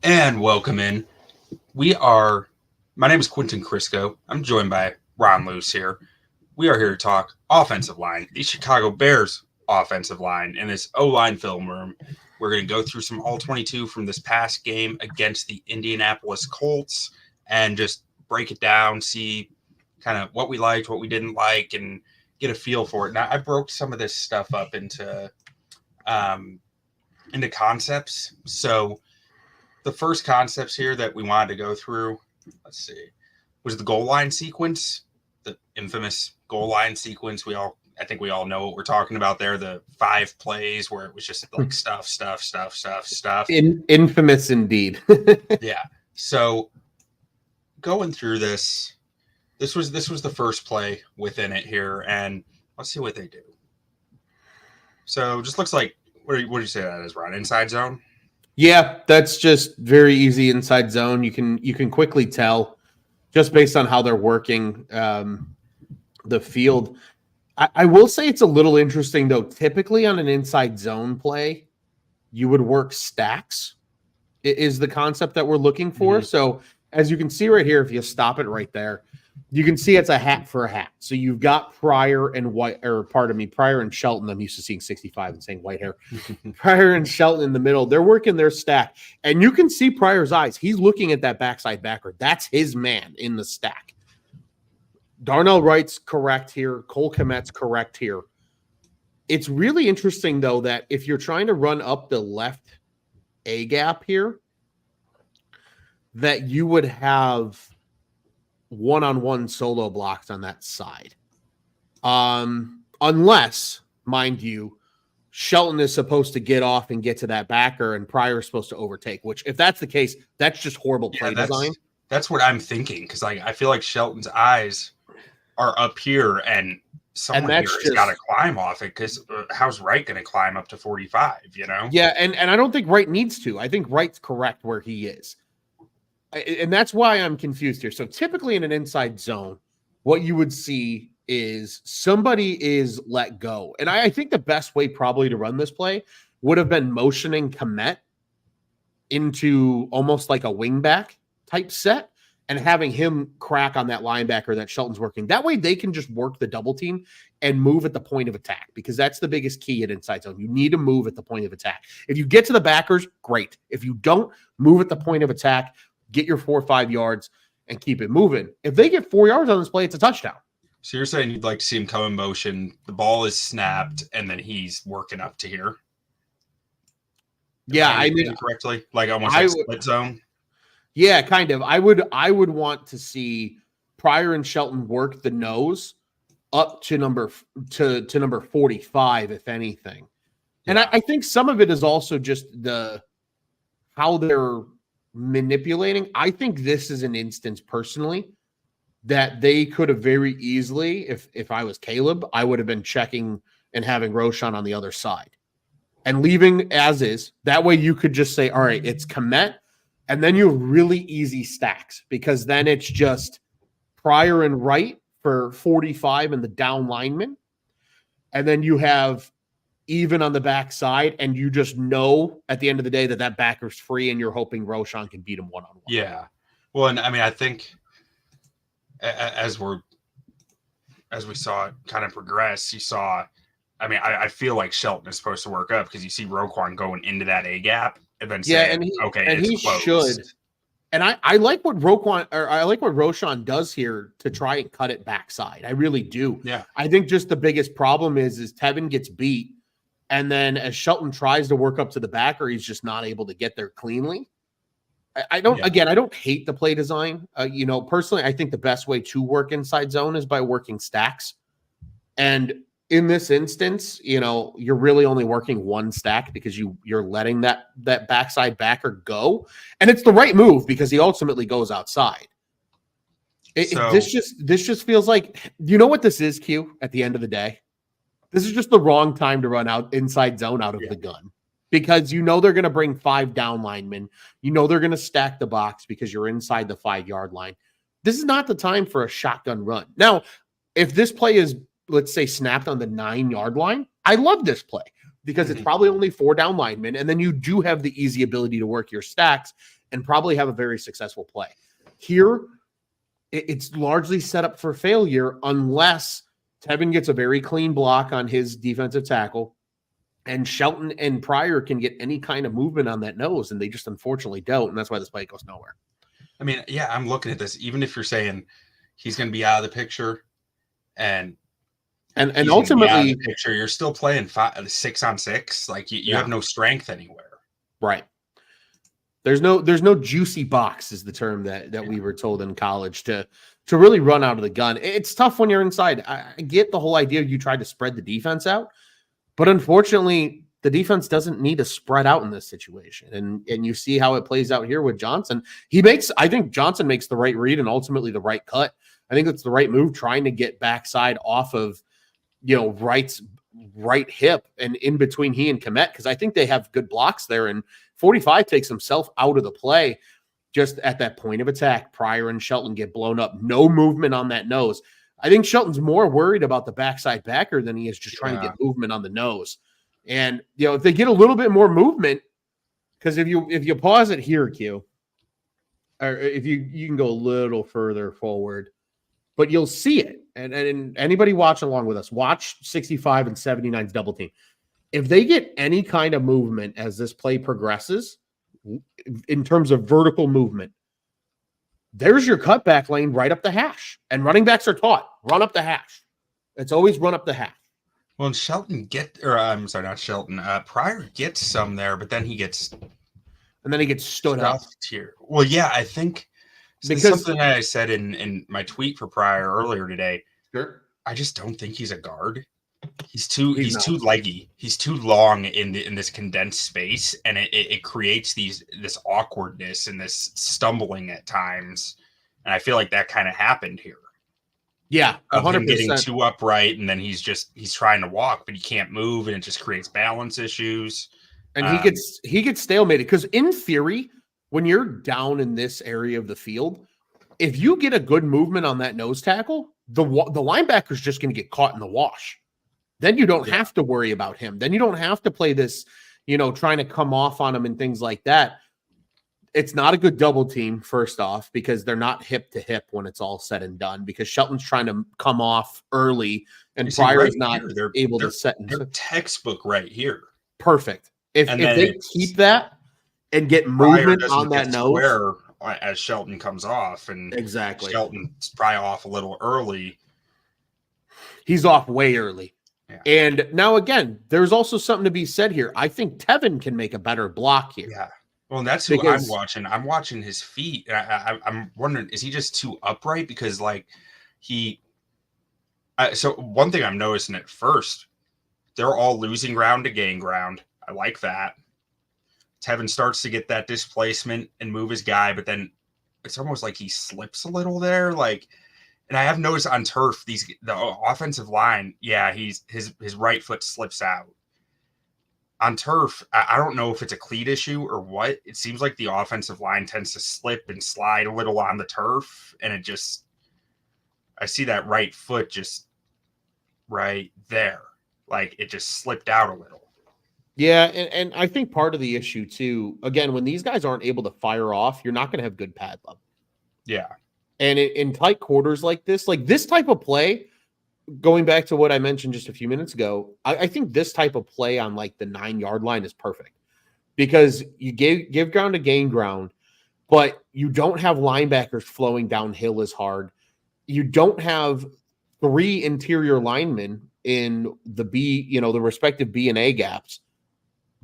And welcome in. My name is Quentin Crisco. I'm joined by Ron Luce here. We are here to talk offensive line, the Chicago Bears offensive line in this O-line film room. We're going to go through some all-22 from this past game against the Indianapolis Colts and just break it down, see kind of what we liked, what we didn't like, and get a feel for it. Now, I broke some of this stuff up into concepts. So the first concepts here that we wanted to go through, was the goal line sequence, the infamous goal line sequence. I think we all know what we're talking about there. The 5 plays where it was just like stuff. Infamous indeed. Yeah. So going through this was the first play within it here, and let's see what they do. So just looks like, what do you say that is, Ron? Inside zone? Yeah, that's just very easy inside zone. You can quickly tell just based on how they're working the field. I will say it's a little interesting, though. Typically on an inside zone play, you would work stacks is the concept that we're looking for. Mm-hmm. So as you can see right here, if you stop it right there, you can see it's a hat for a hat. So you've got Pryor and Shelton. I'm used to seeing 65 and saying white hair. Pryor and Shelton in the middle. They're working their stack. And you can see Pryor's eyes. He's looking at that backside backer. That's his man in the stack. Darnell Wright's correct here. Cole Kmet's correct here. It's really interesting, though, that if you're trying to run up the left A gap here, that you would have one-on-one solo blocks on that side. Unless, mind you, Shelton is supposed to get off and get to that backer and Pryor is supposed to overtake, which if that's the case, that's just horrible play design. That's what I'm thinking, because I feel like Shelton's eyes are up here and someone here has got to climb off it, because how's Wright going to climb up to 45, you know? Yeah, and I don't think Wright needs to. I think Wright's correct where he is. And that's why I'm confused here. So typically in an inside zone, what you would see is somebody is let go. And I think the best way probably to run this play would have been motioning Kmet into almost like a wingback type set and having him crack on that linebacker that Shelton's working. That way they can just work the double team and move at the point of attack, because that's the biggest key at inside zone. You need to move at the point of attack. If you get to the backers, great. If you don't, move at the point of attack, get your 4 or 5 yards and keep it moving. If they get 4 yards on this play, it's a touchdown. So you're saying you'd like to see him come in motion, the ball is snapped, and then he's working up to here? Yeah, I mean correctly, like almost like split zone. Yeah, kind of. I would want to see Pryor and Shelton work the nose up to number 45, if anything. And I think some of it is also just how they're manipulating. I think this is an instance personally that they could have very easily, if I was Caleb, I would have been checking and having Roschon on the other side and leaving as is. That way you could just say, all right, it's Kmet, and then you have really easy stacks, because then it's just Pryor and Wright for 45 and the down lineman. And then you have even on the backside, and you just know at the end of the day that backer's free, and you're hoping Roschon can beat him one-on-one. Yeah. Well, and I mean, I think as we saw it kind of progress, I feel like Shelton is supposed to work up, because you see Roquan going into that A gap and then saying, he should. And I like what Roschon does here to try and cut it backside. I really do. Yeah. I think just the biggest problem is Tevin gets beat. And then as Shelton tries to work up to the backer, he's just not able to get there cleanly. I don't hate the play design. Personally, I think the best way to work inside zone is by working stacks. And in this instance, you're really only working one stack, because you're letting that backside backer go. And it's the right move, because he ultimately goes outside. This just feels like, you know what this is, Q, at the end of the day? This is just the wrong time to run out inside zone out of the gun, because they're going to bring 5 down linemen. They're going to stack the box because you're inside the 5-yard line. This is not the time for a shotgun run. Now, if this play is, let's say, snapped on the 9-yard line, I love this play, because it's probably only 4 down linemen, and then you do have the easy ability to work your stacks and probably have a very successful play. Here, it's largely set up for failure unless Tevin gets a very clean block on his defensive tackle and Shelton and Pryor can get any kind of movement on that nose, and they just unfortunately don't, and that's why this play goes nowhere. I mean, yeah, I'm looking at this. Even if you're saying he's going to be out of the picture and ultimately, the picture, you're still playing 6-on-6. Like you have no strength anywhere. Right. There's no juicy box is the term that we were told in college to really run out of the gun. It's tough when you're inside. I get the whole idea you tried to spread the defense out, but unfortunately the defense doesn't need to spread out in this situation. And you see how it plays out here with Johnson. I think Johnson makes the right read and ultimately the right cut. I think it's the right move, trying to get backside off of, Wright's right hip and in between he and Kmet, because I think they have good blocks there. And 45 takes himself out of the play just at that point of attack. Pryor and Shelton get blown up. No movement on that nose. I think Shelton's more worried about the backside backer than he is just trying to get movement on the nose. And, if they get a little bit more movement, because if you pause it here, Q, or if you can go a little further forward, but you'll see it. And anybody watching along with us, watch 65 and 79's double team. If they get any kind of movement as this play progresses, in terms of vertical movement, there's your cutback lane right up the hash. And running backs are taught, run up the hash. It's always run up the hash. Well, and Pryor gets some there, but then he gets... And then he gets stood up. Here. Well, yeah, I think... Because something that I said in my tweet for Pryor earlier today. Sure. I just don't think he's a guard. He's too leggy. He's too long in this condensed space, and it creates this awkwardness and this stumbling at times. And I feel like that kind of happened here. Yeah, 100%. Him getting too upright, and then he's trying to walk, but he can't move, and it just creates balance issues. And he gets stalemated because in theory, when you're down in this area of the field, if you get a good movement on that nose tackle, the linebacker's just going to get caught in the wash. Then you don't have to worry about him. Then you don't have to play this, trying to come off on him and things like that. It's not a good double team, first off, because they're not hip to hip when it's all said and done, because Shelton's trying to come off early and Pryor is not able to set. They're textbook right here. Perfect. If they keep that and get movement on that nose, as Shelton comes off, and exactly Shelton's probably off a little early. He's off way early. Yeah. And now again, there's also something to be said here. I think Tevin can make a better block here. Yeah. Well, and that's who I'm watching. I'm watching his feet. I'm wondering, is he just too upright? Because so one thing I'm noticing at first, they're all losing ground to gain ground. I like that. Tevin starts to get that displacement and move his guy, but then it's almost like he slips a little there. And I have noticed on turf, the offensive line, his right foot slips out. On turf, I don't know if it's a cleat issue or what. It seems like the offensive line tends to slip and slide a little on the turf, and I see that right foot just right there. Like it just slipped out a little. Yeah, and I think part of the issue too, again, when these guys aren't able to fire off, you're not going to have good pad level. Yeah. And in tight quarters like this type of play, going back to what I mentioned just a few minutes ago, I think this type of play on like the 9-yard line is perfect because you give ground to gain ground, but you don't have linebackers flowing downhill as hard. You don't have 3 interior linemen in the the respective B and A gaps.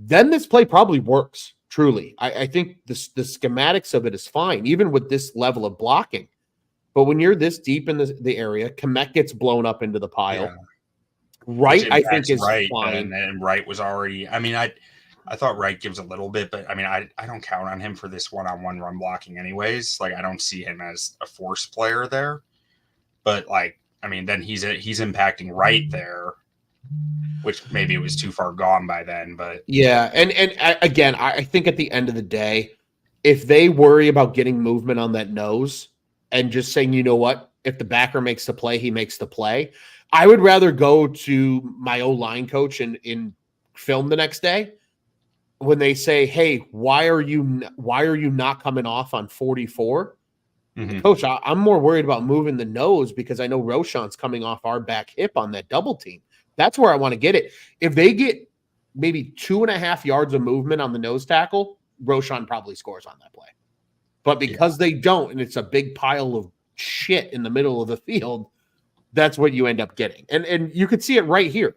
Then this play probably works, truly. I think the schematics of it is fine, even with this level of blocking. But when you're this deep in the area, Kmet gets blown up into the pile. Yeah. Wright, I think, is fine. And Wright was already – I mean, I thought Wright gives a little bit, but, I mean, I don't count on him for this one-on-one run blocking anyways. Like, I don't see him as a force player there. But, then he's impacting Wright there, which maybe it was too far gone by then. But yeah, and again, I think at the end of the day, if they worry about getting movement on that nose – and just saying, you know what, if the backer makes the play, he makes the play. I would rather go to my O-line coach in film the next day when they say, "Hey, why are you not coming off on 44?" Coach, I'm more worried about moving the nose because I know Roschon's coming off our back hip on that double team. That's where I want to get it. If they get maybe 2.5 yards of movement on the nose tackle, Roschon probably scores on that play. But because they don't, and it's a big pile of shit in the middle of the field, that's what you end up getting. And you could see it right here.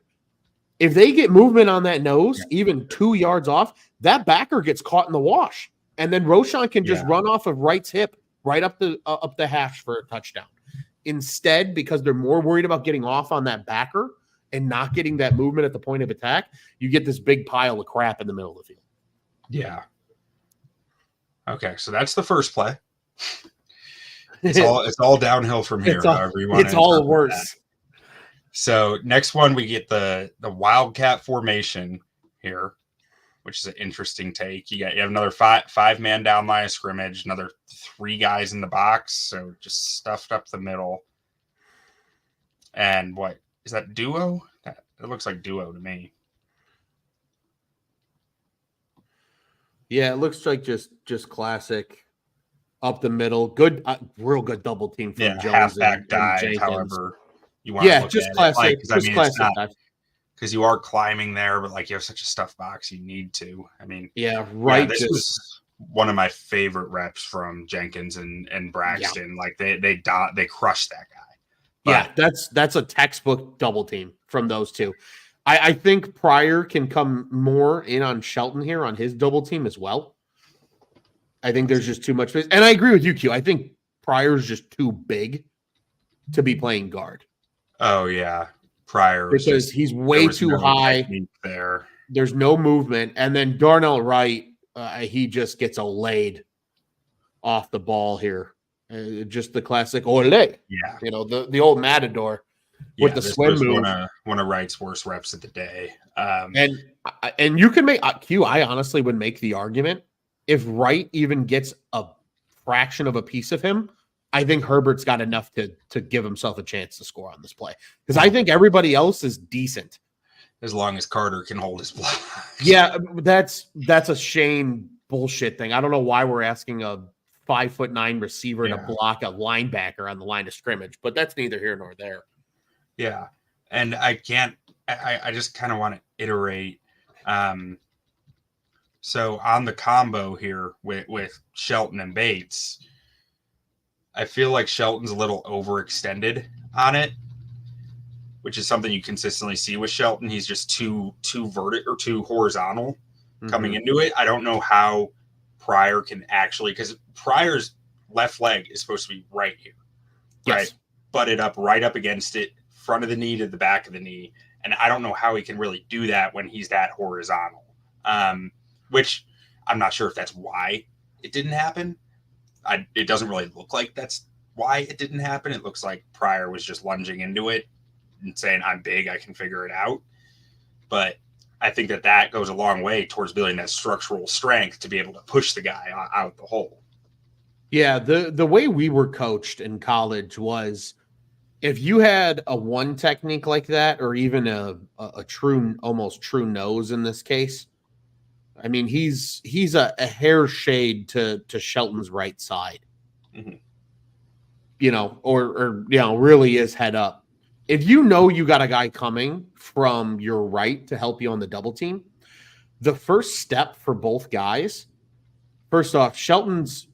If they get movement on that nose, even 2 yards off, that backer gets caught in the wash. And then Roschon can just run off of Wright's hip right up the hash for a touchdown. Instead, because they're more worried about getting off on that backer and not getting that movement at the point of attack, you get this big pile of crap in the middle of the field. Yeah. Okay, so that's the first play. It's all downhill from here. It's all worse. That. So next one, we get the Wildcat formation here, which is an interesting take. You have another five man down line of scrimmage, another 3 guys in the box, so just stuffed up the middle. And what is that, duo? It looks like duo to me. Yeah, it looks like just classic up the middle. Good, real good double team from Jones halfback dive, however you want. Yeah, just classic. Because you are climbing there, but like you have such a stuffed box, you need to. I mean, right. This was one of my favorite reps from Jenkins and Braxton. Yeah. Like they crushed that guy. But, that's a textbook double team from those two. I think Pryor can come more in on Shelton here on his double team as well. I think there's just too much space. And I agree with you, Q. I think Pryor's just too big to be playing guard. Oh, yeah. Pryor. Because he's way too high. There. There's no movement. And then Darnell Wright, he just gets laid off the ball here. Just the classic ole. Yeah. You know, the old matador. With the swim move, one of Wright's worst reps of the day. And you can make Q. I honestly would make the argument if Wright even gets a fraction of a piece of him, I think Herbert's got enough to give himself a chance to score on this play because I think everybody else is decent as long as Carter can hold his block. Yeah, that's a Shane bullshit thing. I don't know why we're asking a 5'9" receiver to block a linebacker on the line of scrimmage, but that's neither here nor there. Yeah. And I just kind of want to iterate. So on the combo here with Shelton and Bates, I feel like Shelton's a little overextended on it, which is something you consistently see with Shelton. He's just too vertical or too horizontal coming into it. I don't know how Pryor can actually, because Pryor's left leg is supposed to be right here, right? Butted up right up against it, front of the knee to the back of the knee. And I don't know how he can really do that when he's that horizontal, which I'm not sure if that's why it didn't happen. It doesn't really look like that's why it didn't happen. It looks like Pryor was just lunging into it and saying, I'm big, I can figure it out. But I think that goes a long way towards building that structural strength to be able to push the guy out the hole. Yeah, the way we were coached in college was if you had a one technique like that, or even a true, almost true nose in this case, I mean, he's a hair shade to Shelton's right side, you know, or you know, really is head up. If you know you got a guy coming from your right to help you on the double team, the first step for both guys, first off, Shelton's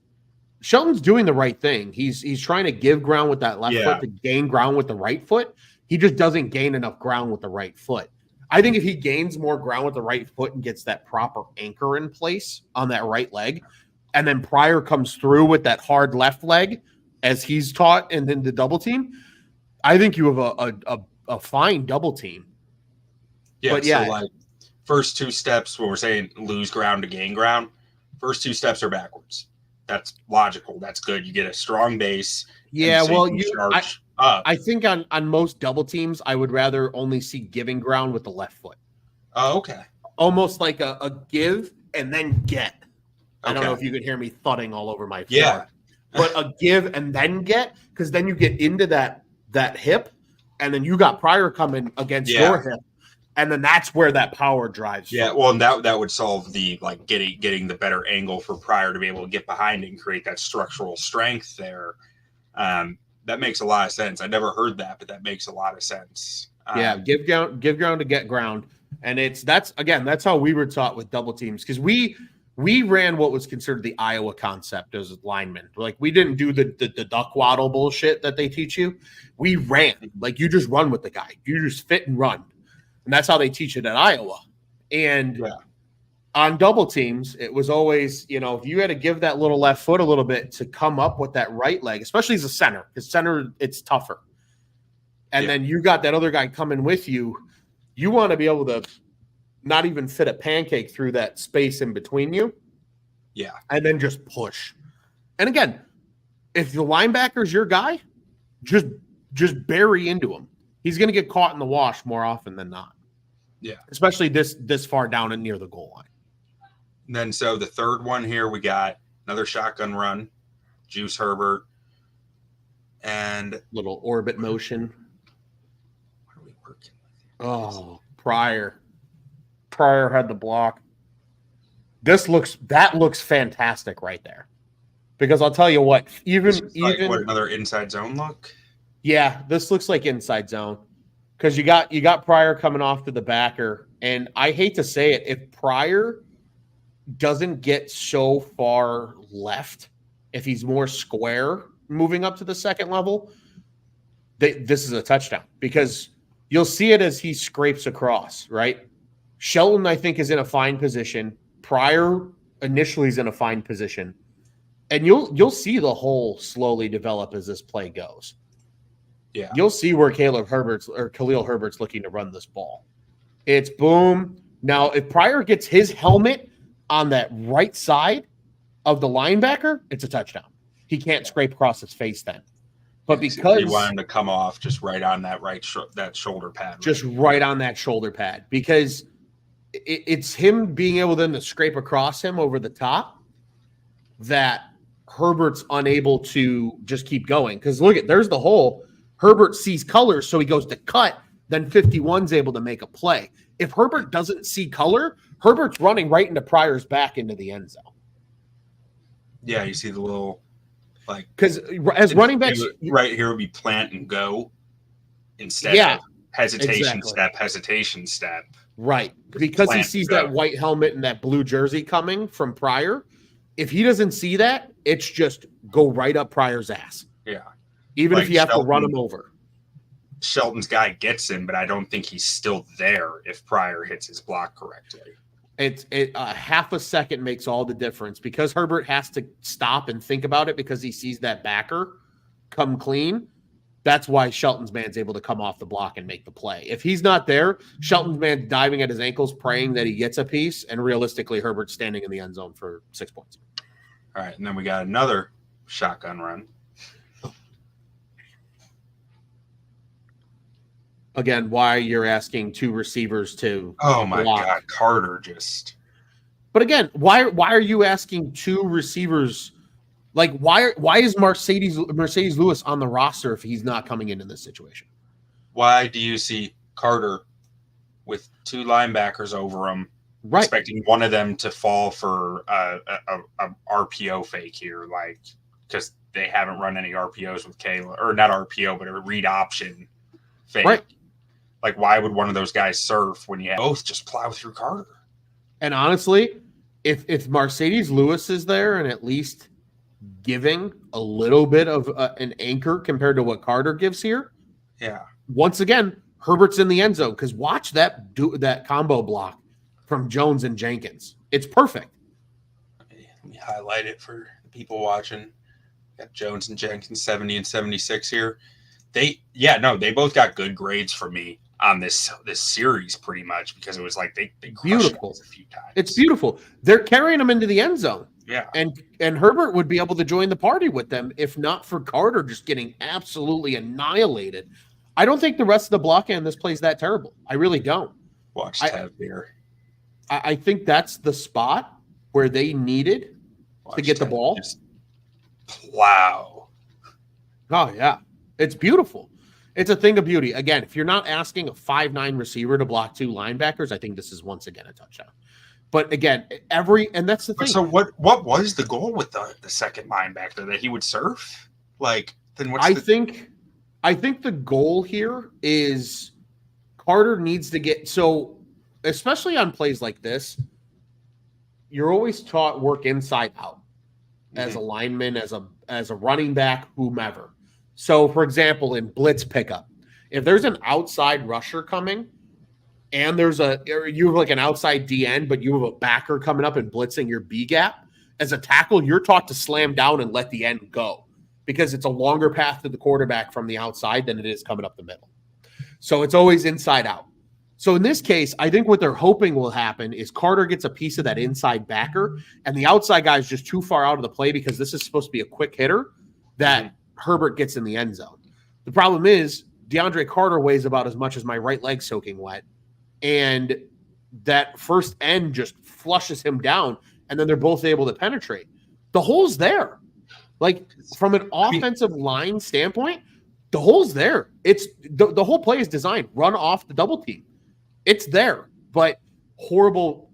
doing the right thing. He's trying to give ground with that left foot to gain ground with the right foot. He just doesn't gain enough ground with the right foot. I think if he gains more ground with the right foot and gets that proper anchor in place on that right leg, and then Pryor comes through with that hard left leg as he's taught, and then the double team, I think you have a fine double team. Yeah, but so like first two steps when we're saying lose ground to gain ground, first two steps are backwards. That's logical. That's good. You get a strong base. Yeah, so I think on most double teams, I would rather only see giving ground with the left foot. Oh, okay. Almost like a give and then get. I don't know if you could hear me thudding all over my floor. Yeah. But a give and then get, because then you get into that hip, and then you got Pryor coming against your hip. And then that's where that power drives. Yeah, from. well, and that would solve the like getting the better angle for Pryor to be able to get behind it and create that structural strength there. That makes a lot of sense. I never heard that, but that makes a lot of sense. Give ground to get ground, and that's how we were taught with double teams, because we ran what was considered the Iowa concept as linemen. Like, we didn't do the duck waddle bullshit that they teach you. We ran, like, you just run with the guy, you just fit and run, and that's how they teach it at Iowa. And on double teams, it was always, if you had to give that little left foot a little bit to come up with that right leg, especially as a center, because center, it's tougher. And then you got that other guy coming with you. You want to be able to not even fit a pancake through that space in between you. Yeah. And then just push. And again, if the linebacker's your guy, just bury into him. He's going to get caught in the wash more often than not. Yeah. Especially this far down and near the goal line. And then, so the third one here, we got another shotgun run, Juice Herbert, and little orbit motion. What are we working with? Oh, Pryor had the block. That looks fantastic right there. Because I'll tell you what, even another inside zone look? Yeah, this looks like inside zone. Because you got Pryor coming off to the backer, and I hate to say it, if Pryor doesn't get so far left, if he's more square moving up to the second level, this is a touchdown, because you'll see it as he scrapes across, right? Shelton, I think, is in a fine position. Pryor initially is in a fine position, and you'll see the hole slowly develop as this play goes. Yeah, you'll see where Khalil Herbert's looking to run this ball. It's boom. Now, if Pryor gets his helmet on that right side of the linebacker, it's a touchdown. He can't scrape across his face then. But because you want him to come off just right on that that shoulder pad, just right on that shoulder pad, because it's him being able then to scrape across him over the top that Herbert's unable to just keep going. Because look, there's the hole. Herbert sees colors, so he goes to cut. Then 51's able to make a play. If Herbert doesn't see color, Herbert's running right into Pryor's back into the end zone. Yeah, you see the little, like, because as running backs, right here would be plant and go instead of hesitation step. Right, because he sees that white helmet and that blue jersey coming from Pryor. If he doesn't see that, it's just go right up Pryor's ass. Yeah. Even if you have to run him over. Shelton's guy gets him, but I don't think he's still there if Pryor hits his block correctly. Half a second makes all the difference, because Herbert has to stop and think about it because he sees that backer come clean. That's why Shelton's man's able to come off the block and make the play. If he's not there, Shelton's man diving at his ankles, praying that he gets a piece, and realistically, Herbert's standing in the end zone for 6 points. All right, and then we got another shotgun run. Again, why you're asking two receivers to my God, Carter just. But again, why are you asking two receivers? Like, why is Mercedes Lewis on the roster if he's not coming in this situation? Why do you see Carter with two linebackers over him, right, expecting one of them to fall for a RPO fake here, like, because they haven't run any RPOs with Kayla, or not RPO, but a read option fake. Right. Like, why would one of those guys surf when you both just plow through Carter? And honestly, if Mercedes Lewis is there and at least giving a little bit of an anchor compared to what Carter gives here, yeah. Once again, Herbert's in the end zone, because watch that combo block from Jones and Jenkins. It's perfect. Let me highlight it for the people watching. Got Jones and Jenkins 70 and 76 here. They both got good grades for me on this series, pretty much, because it was like they beautiful a few times. It's beautiful. They're carrying them into the end zone. Yeah. And Herbert would be able to join the party with them if not for Carter just getting absolutely annihilated. I don't think the rest of the block end this play's that terrible. I really don't. Watch Tev here. I think that's the spot where they needed to get the ball. Just plow. Oh, yeah. It's beautiful. It's a thing of beauty. Again, if you're not asking a 5'9" receiver to block 2 linebackers, I think this is once again a touchdown. But again, and that's the thing. So what was the goal with the second linebacker, that he would surf? Like, then what's I think the goal here is Carter needs to get, so especially on plays like this, you're always taught work inside out as a lineman, as a running back, whomever. So for example, in blitz pickup, if there's an outside rusher coming and you have like an outside DN, but you have a backer coming up and blitzing your B gap, as a tackle, you're taught to slam down and let the end go, because it's a longer path to the quarterback from the outside than it is coming up the middle. So it's always inside out. So in this case, I think what they're hoping will happen is Carter gets a piece of that inside backer, and the outside guy is just too far out of the play, because this is supposed to be a quick hitter that Herbert gets in the end zone. The problem is DeAndre Carter weighs about as much as my right leg soaking wet, and that first end just flushes him down, and then they're both able to penetrate. The hole's there. Like, from an offensive line standpoint, the hole's there. It's the whole play is designed. Run off the double team. It's there, but horrible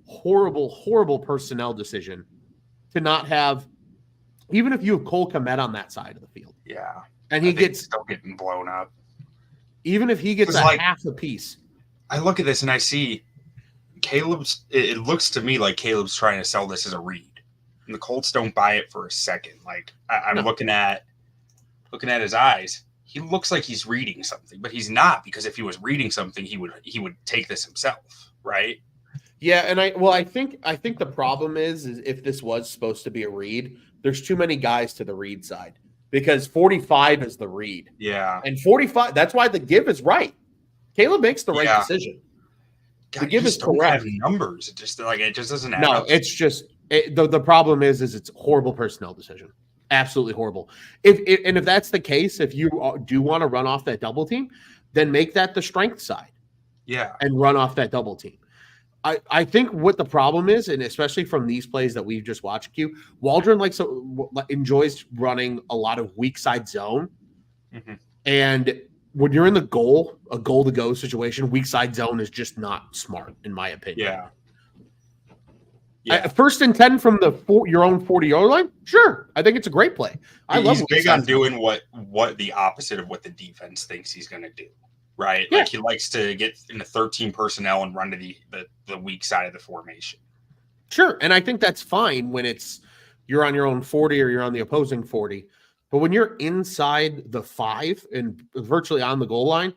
personnel decision to not have, even if you have Cole Kmet on that side of the field. Yeah. And he gets still getting blown up. Even if he gets half a piece. I look at this and I see it looks to me like Caleb's trying to sell this as a read. And the Colts don't buy it for a second. Like, I'm looking at his eyes. He looks like he's reading something, but he's not, because if he was reading something, he would take this himself, right? Yeah, and I think the problem is if this was supposed to be a read, there's too many guys to the read side, because 45 is the read. Yeah. And 45, that's why the give is right. Caleb makes the right decision. God, the give is correct. Have numbers. It just doesn't add up. No, it's just the problem is it's a horrible personnel decision. Absolutely horrible. If that's the case, if you do want to run off that double team, then make that the strength side. Yeah. And run off that double team. I think what the problem is, and especially from these plays that we've just watched, Waldron enjoys running a lot of weak side zone. Mm-hmm. And when you're in a goal to go situation, weak side zone is just not smart, in my opinion. Yeah. Yeah. First and 10 from your own 40-yard line? Sure. I think it's a great play. He's big on doing what the opposite of what the defense thinks he's going to do, right? Yeah. Like, he likes to get into 13 personnel and run to the weak side of the formation. Sure. And I think that's fine when you're on your own 40 or you're on the opposing 40. But when you're inside the 5 and virtually on the goal line,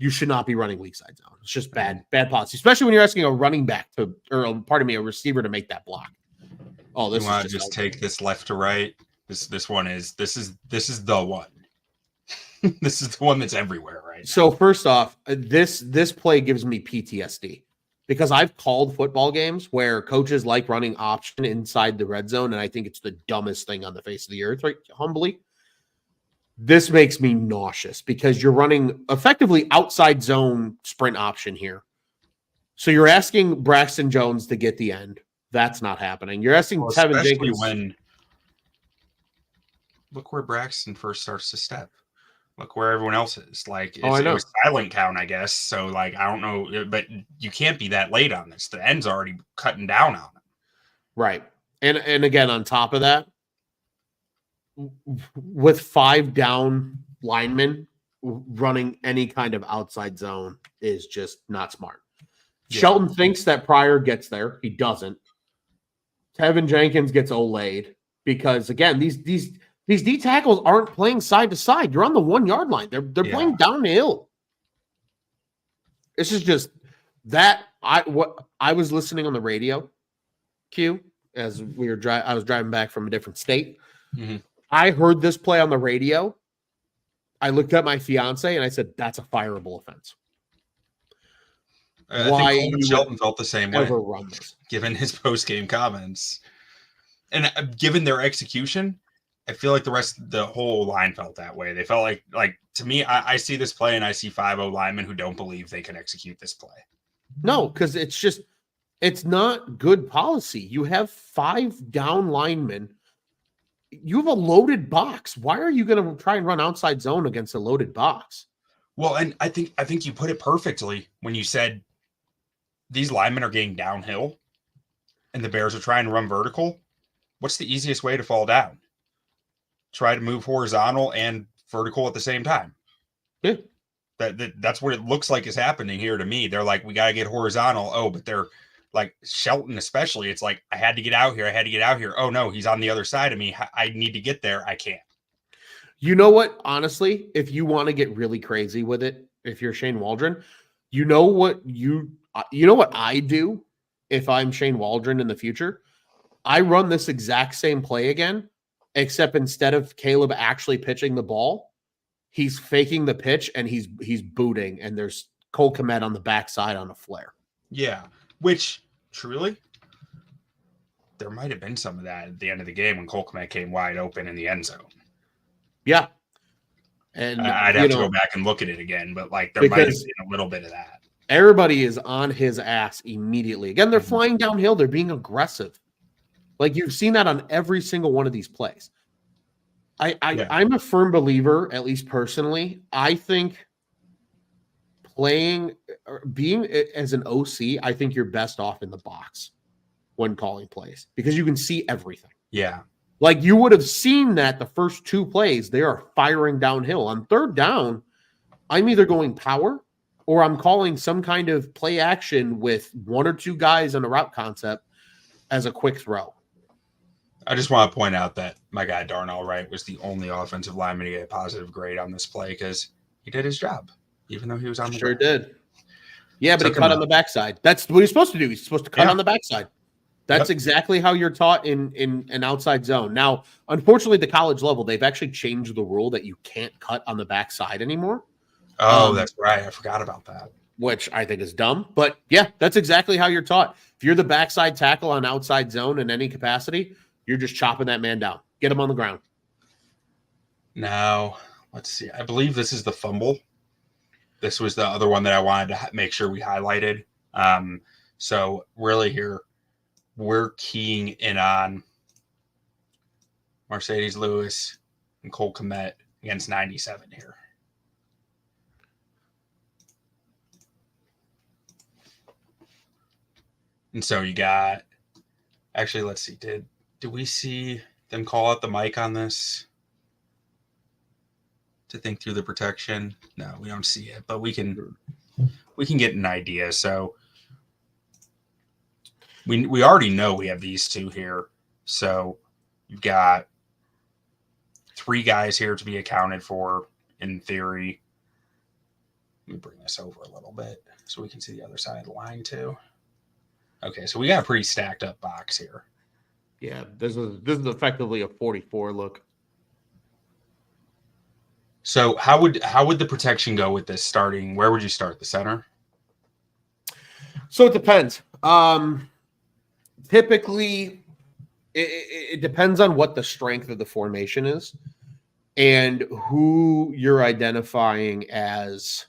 you should not be running weak side zone. It's just bad policy, especially when you're asking a running back a receiver to make that block. Oh, this you just take this left to right. This is the one. This is the one that's everywhere right now. So first off, this play gives me PTSD, because I've called football games where coaches like running option inside the red zone, and I think it's the dumbest thing on the face of the earth, right? Humbly. This makes me nauseous, because you're running effectively outside zone sprint option here. So you're asking Braxton Jones to get the end. That's not happening. You're asking Tevin Jenkins. Look where Braxton first starts to step. Look where everyone else is. Like, it was silent count, I guess. So, like, I don't know, but you can't be that late on this. The end's already cutting down on it. Right. And again, on top of that, with 5 down linemen, running any kind of outside zone is just not smart. Yeah. Shelton thinks that Pryor gets there. He doesn't. Tevin Jenkins gets olayed, because, again, these D tackles aren't playing side to side. You're on the 1-yard line. They're playing downhill. This is just that. I was listening on the radio, Q, as I was driving back from a different state. Mm-hmm. I heard this play on the radio. I looked at my fiance and I said, "That's a fireable offense." I think Coleman Shelton felt the same way, given his post-game comments, and given their execution. I feel like the whole line felt that way. They felt like to me, I see this play and I see 5 linemen who don't believe they can execute this play. No, because it's not good policy. You have 5 down linemen. You have a loaded box. Why are you going to try and run outside zone against a loaded box? Well, and I think you put it perfectly when you said these linemen are getting downhill and the Bears are trying to run vertical. What's the easiest way to fall down? Try to move horizontal and vertical at the same time. Yeah. That's what it looks like is happening here to me. They're like, we got to get horizontal. Oh, but they're like Shelton, especially. It's like, I had to get out here. I had to get out here. Oh, no, he's on the other side of me. I need to get there. I can't. You know what? Honestly, if you want to get really crazy with it, if you're Shane Waldron, you know what I do if I'm Shane Waldron in the future? I run this exact same play again, except instead of Caleb actually pitching the ball, he's faking the pitch and he's booting, and there's Cole Kmet on the backside on a flare. Yeah, which truly, there might have been some of that at the end of the game when Cole Kmet came wide open in the end zone. Yeah. And I'd have to go back and look at it again, but like there might have been a little bit of that. Everybody is on his ass immediately. Again, they're flying downhill. They're being aggressive. Like you've seen that on every single one of these plays. I'm a firm believer, at least personally. I think being as an OC, I think you're best off in the box when calling plays because you can see everything. Yeah. Like you would have seen that the first two plays, they are firing downhill. On third down, I'm either going power or I'm calling some kind of play action with one or two guys on a route concept as a quick throw. I just want to point out that my guy Darnell Wright was the only offensive lineman to get a positive grade on this play because he did his job, even though he was on the ground. Did. Yeah, but he cut on the backside. That's what he's supposed to do. He's supposed to cut on the backside. That's exactly how you're taught in an outside zone. Now, unfortunately, the college level, they've actually changed the rule that you can't cut on the backside anymore. Oh, that's right. I forgot about that. Which I think is dumb. But yeah, that's exactly how you're taught. If you're the backside tackle on outside zone in any capacity, you're just chopping that man down. Get him on the ground. Now, let's see. I believe this is the fumble. This was the other one that I wanted to make sure we highlighted. So really here, we're keying in on Mercedes Lewis and Cole Kmet against 97 here. And so you got, actually, let's see, did we see them call out the mic on this to think through the protection? No, we don't see it, but we can get an idea. So we already know we have these two here. So you've got three guys here to be accounted for in theory. Let me bring this over a little bit so we can see the other side of the line too. Okay, so we got a pretty stacked up box here. Yeah, this is effectively a 44 look. So how would the protection go with this starting? Where would you start? The center? So it depends. Typically, it depends on what the strength of the formation is and who you're identifying as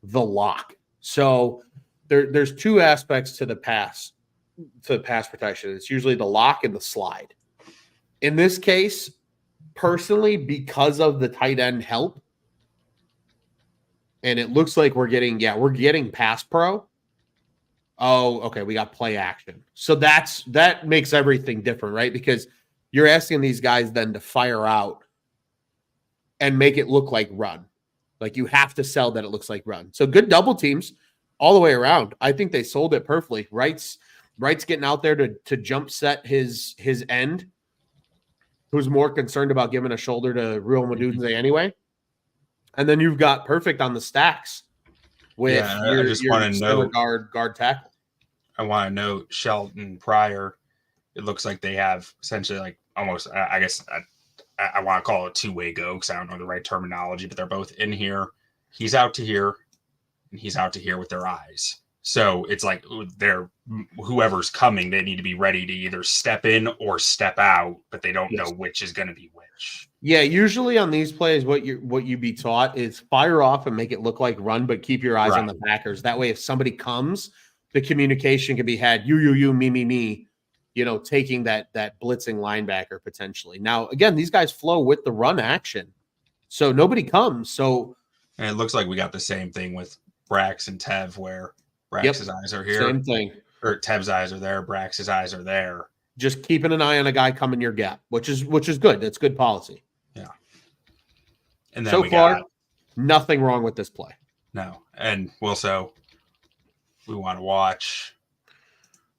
the lock. So there's two aspects to the pass protection. It's usually the lock and the slide. In this case, personally, because of the tight end help, and it looks like we're getting pass pro. Oh, okay, we got play action. So that makes everything different, right? Because you're asking these guys then to fire out and make it look like run. Like you have to sell that it looks like run. So good double teams all the way around. I think they sold it perfectly. Wright's getting out there to jump set his end, who's more concerned about giving a shoulder to Ruel Madunze anyway. And then you've got perfect on the stacks with your guard tackle. I want to note Shelton, Pryor. It looks like they have essentially like almost, I guess I want to call it a two-way go because I don't know the right terminology, but they're both in here. He's out to here and he's out to here with their eyes. So it's like whoever's coming, they need to be ready to either step in or step out, but they don't know which is going to be which. Yeah, usually on these plays, what you be taught is fire off and make it look like run, but keep your eyes on the backers. That way, if somebody comes, the communication can be had. You, me. Taking that blitzing linebacker potentially. Now, again, these guys flow with the run action, so nobody comes. So And it looks like we got the same thing with Brax and Tev, where Brax's eyes are here, Same thing. or Tev's eyes are there, Brax's eyes are there. Just keeping an eye on a guy coming your gap, which is good. That's good policy. Yeah. And then so far, nothing wrong with this play. No. And also, we want to watch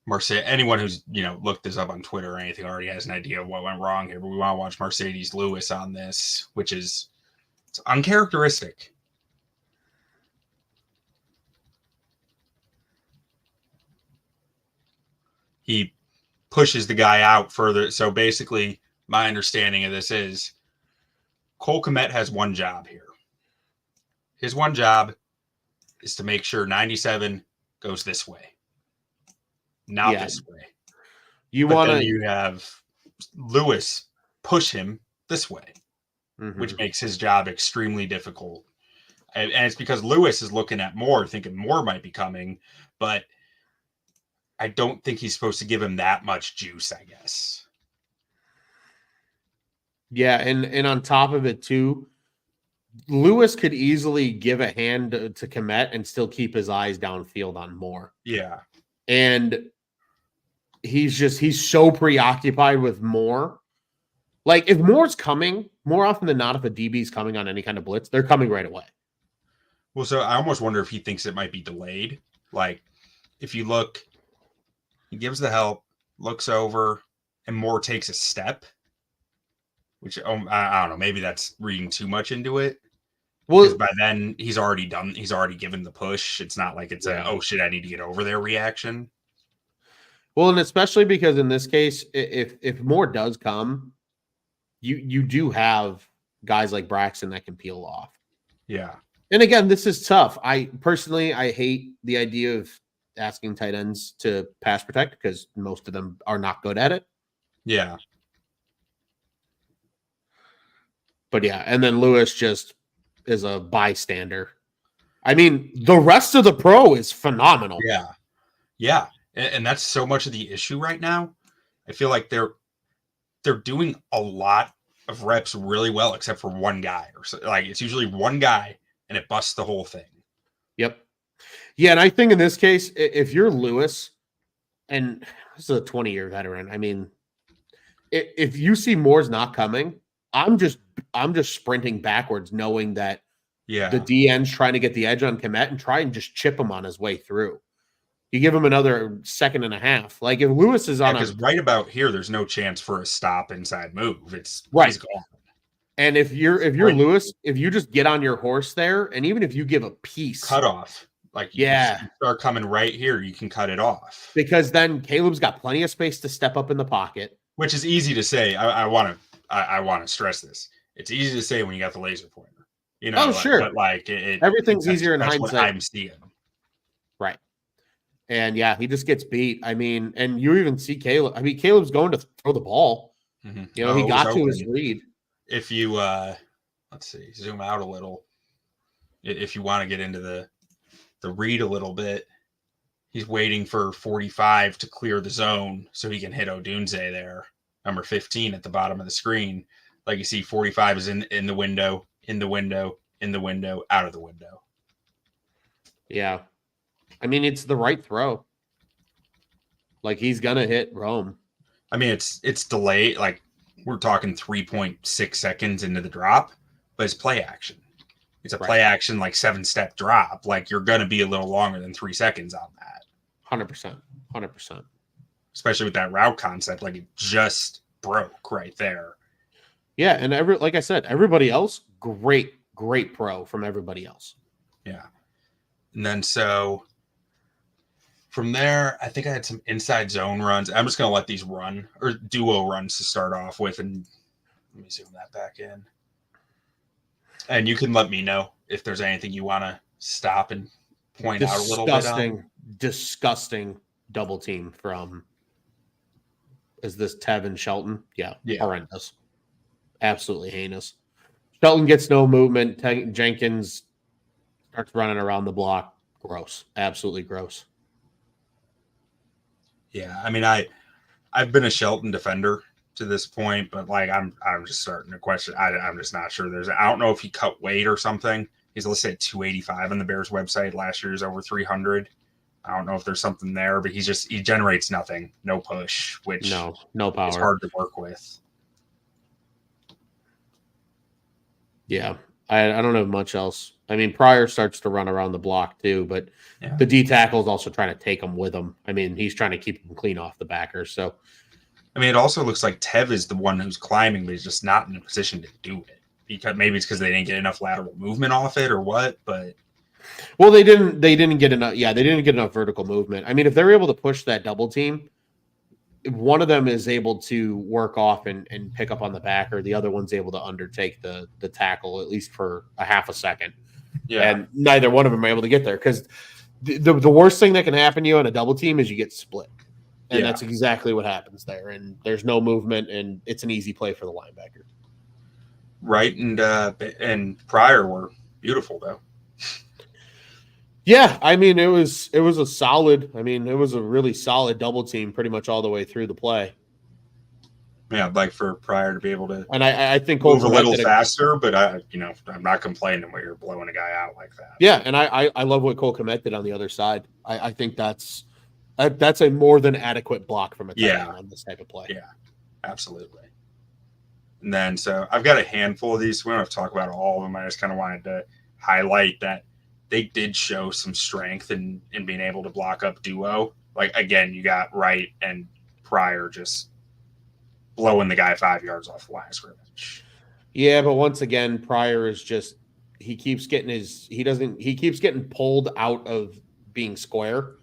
Mercedes. Anyone who's looked this up on Twitter or anything already has an idea of what went wrong here. But we want to watch Mercedes Lewis on this, which is it's uncharacteristic. He pushes the guy out further. So basically, my understanding of this is Cole Kmet has one job here. His one job is to make sure 97 goes this way, not this way. You have Lewis push him this way, which makes his job extremely difficult. And it's because Lewis is looking at Moore, thinking Moore might be coming, but I don't think he's supposed to give him that much juice, I guess. Yeah, and on top of it, too, Lewis could easily give a hand to Kmet and still keep his eyes downfield on Moore. Yeah. And he's so preoccupied with Moore. Like, if Moore's coming, more often than not, if a DB's coming on any kind of blitz, they're coming right away. Well, so I almost wonder if he thinks it might be delayed. Like, if you look, he gives the help, looks over, and Moore takes a step. Which I don't know. Maybe that's reading too much into it. Well, because by then he's already given the push. It's not like it's oh shit, I need to get over there reaction. Well, and especially because in this case, if Moore does come, you do have guys like Braxton that can peel off. Yeah. And again, this is tough. I hate the idea of asking tight ends to pass protect because most of them are not good at it. Yeah. But yeah, and then Lewis just is a bystander. I mean, the rest of the pro is phenomenal. Yeah. Yeah. And that's so much of the issue right now. I feel like they're doing a lot of reps really well, except for one guy. Or so, like it's usually one guy and it busts the whole thing. Yep. Yeah, and I think in this case, if you're Lewis, and this is a 20-year veteran, I mean, if you see Moore's not coming, I'm just sprinting backwards, knowing that the DN's trying to get the edge on Kmet and try and just chip him on his way through. You give him another second and a half. Like if Lewis is on because right about here, there's no chance for a stop inside move. It's right. He's gone. And if you're Lewis, if you just get on your horse there, and even if you give a piece cut off, like you start coming right here, you can cut it off. Because then Caleb's got plenty of space to step up in the pocket. Which is easy to say. I want to stress this. It's easy to say when you got the laser pointer. Sure. But like everything's easier in hindsight. What I'm seeing. Right. And yeah, he just gets beat. I mean, and you even see Caleb. I mean, Caleb's going to throw the ball. Mm-hmm. He got to his read. If you let's see, zoom out a little. If you want to get into the read a little bit, he's waiting for 45 to clear the zone so he can hit Odunze there, number 15 at the bottom of the screen. Like you see, 45 is in the window, in the window, in the window, out of the window. Yeah. I mean, it's the right throw. Like, he's going to hit Rome. I mean, it's delayed. Like, we're talking 3.6 seconds into the drop, but it's play action. It's a play action, like 7-step drop. Like, you're going to be a little longer than 3 seconds on that. 100%. 100%. Especially with that route concept. Like, it just broke right there. Yeah, and like I said, everybody else, great pro from everybody else. Yeah. And then so from there, I think I had some inside zone runs. I'm just going to let these run, or duo runs to start off with, and let me zoom that back in. And you can let me know if there's anything you want to stop and point out a little bit on. Disgusting double team from, is this Tev and Shelton? Yeah. Horrendous. Absolutely heinous. Shelton gets no movement. Jenkins starts running around the block. Gross. Absolutely gross. Yeah, I mean, I've been a Shelton defender to this point, but like I'm just starting to question. I'm just not sure. I don't know if he cut weight or something. He's listed at 285 on the Bears website. Last year's over 300. I don't know if there's something there, but he generates nothing, no push, which no power. is hard to work with. Yeah, I don't have much else. I mean, Pryor starts to run around the block too, but the D tackle is also trying to take him with him. I mean, he's trying to keep him clean off the backer. So, I mean, it also looks like Tev is the one who's climbing, but he's just not in a position to do it. Because maybe it's because they didn't get enough lateral movement off it or what, but. Well, they didn't get enough. Yeah, they didn't get enough vertical movement. I mean, if they're able to push that double team, one of them is able to work off and pick up on the backer. The other one's able to undertake the tackle, at least for a half a second. Yeah. And neither one of them are able to get there because the worst thing that can happen to you on a double team is you get split. And that's exactly what happens there. And there's no movement, and it's an easy play for the linebacker. Right, and Pryor were beautiful, though. Yeah, I mean, it was a really solid double team pretty much all the way through the play. Yeah, like for Pryor to be able to, and I think move a little faster, but I'm not complaining when you're blowing a guy out like that. Yeah, and I love what Cole Kmet did on the other side. I think that's a more than adequate block from a tight end on this type of play. Yeah, absolutely. And then so I've got a handful of these. We don't have to talk about all of them. I just kind of wanted to highlight that they did show some strength in being able to block up duo. Like, again, you got Wright and Pryor just blowing the guy 5 yards off the line of scrimmage. Yeah, but once again, Pryor is just he keeps getting pulled out of being square,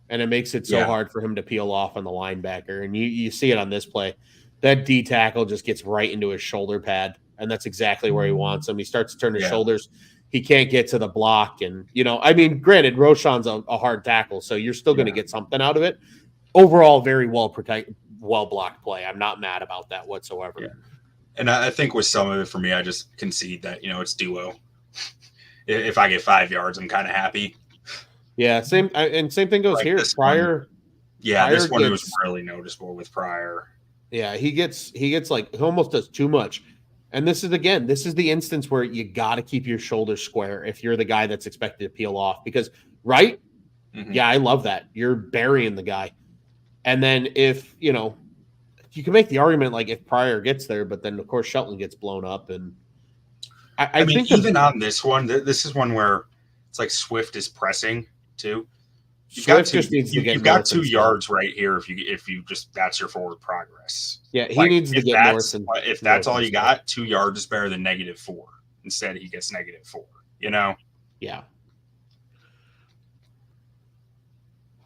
and it makes it so hard for him to peel off on the linebacker. And you see it on this play. That D tackle just gets right into his shoulder pad, and that's exactly where he wants him. He starts to turn his shoulders. He can't get to the block. And, I mean, granted, Roschon's a hard tackle, so you're still going to get something out of it. Overall, very well protected, well blocked play. I'm not mad about that whatsoever. Yeah. And I think with some of it for me, I just concede that, it's duo. If I get 5 yards, I'm kind of happy. Yeah, same thing goes here. Pryor. This one was really noticeable with Pryor. Yeah, he almost does too much. And this is the instance where you got to keep your shoulders square if you're the guy that's expected to peel off. Because, right? Mm-hmm. Yeah, I love that. You're burying the guy. And then if, you can make the argument like if Pryor gets there, but then, of course, Shelton gets blown up. And I think even on this one, this is one where it's like Swift is pressing too. You've got 2 yards right here if you just that's your forward progress. Yeah, he needs to get north. If that's all you got, 2 yards is better than -4. Instead, he gets -4. Yeah.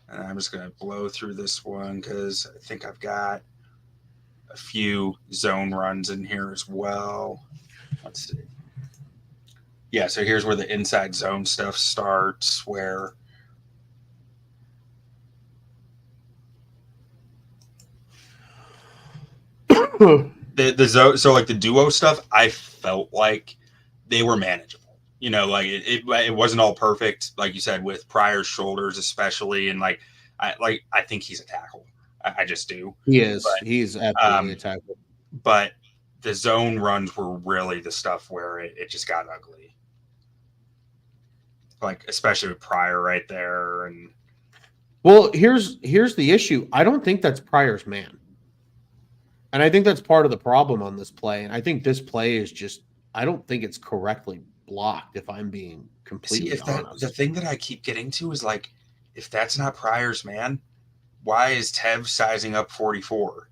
And I'm just gonna blow through this one because I think I've got a few zone runs in here as well. Let's see. Yeah, so here's where the inside zone stuff starts, where the zone, so like the duo stuff, I felt like they were manageable. It wasn't all perfect, like you said, with Pryor's shoulders especially, and I think he's a tackle. I just do. He is. He's absolutely a tackle. But the zone runs were really the stuff where it just got ugly. Like especially with Pryor right there, and well, here's the issue. I don't think that's Pryor's man. And I think that's part of the problem on this play. And I think this play is just, I don't think it's correctly blocked, if I'm being completely honest. The thing that I keep getting to is like, if that's not Pryor's man, why is Tev sizing up 44?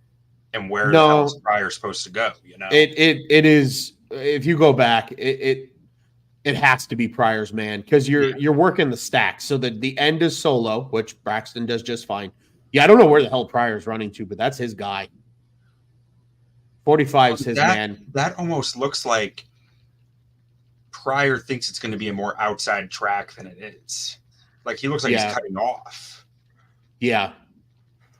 And where the hell is Pryor supposed to go? It is, if you go back, it has to be Pryor's man because you're working the stack. So that the end is solo, which Braxton does just fine. Yeah, I don't know where the hell Pryor's running to, but that's his guy. 45 is his man. That almost looks like Pryor thinks it's going to be a more outside track than it is. Like he looks like he's cutting off. Yeah.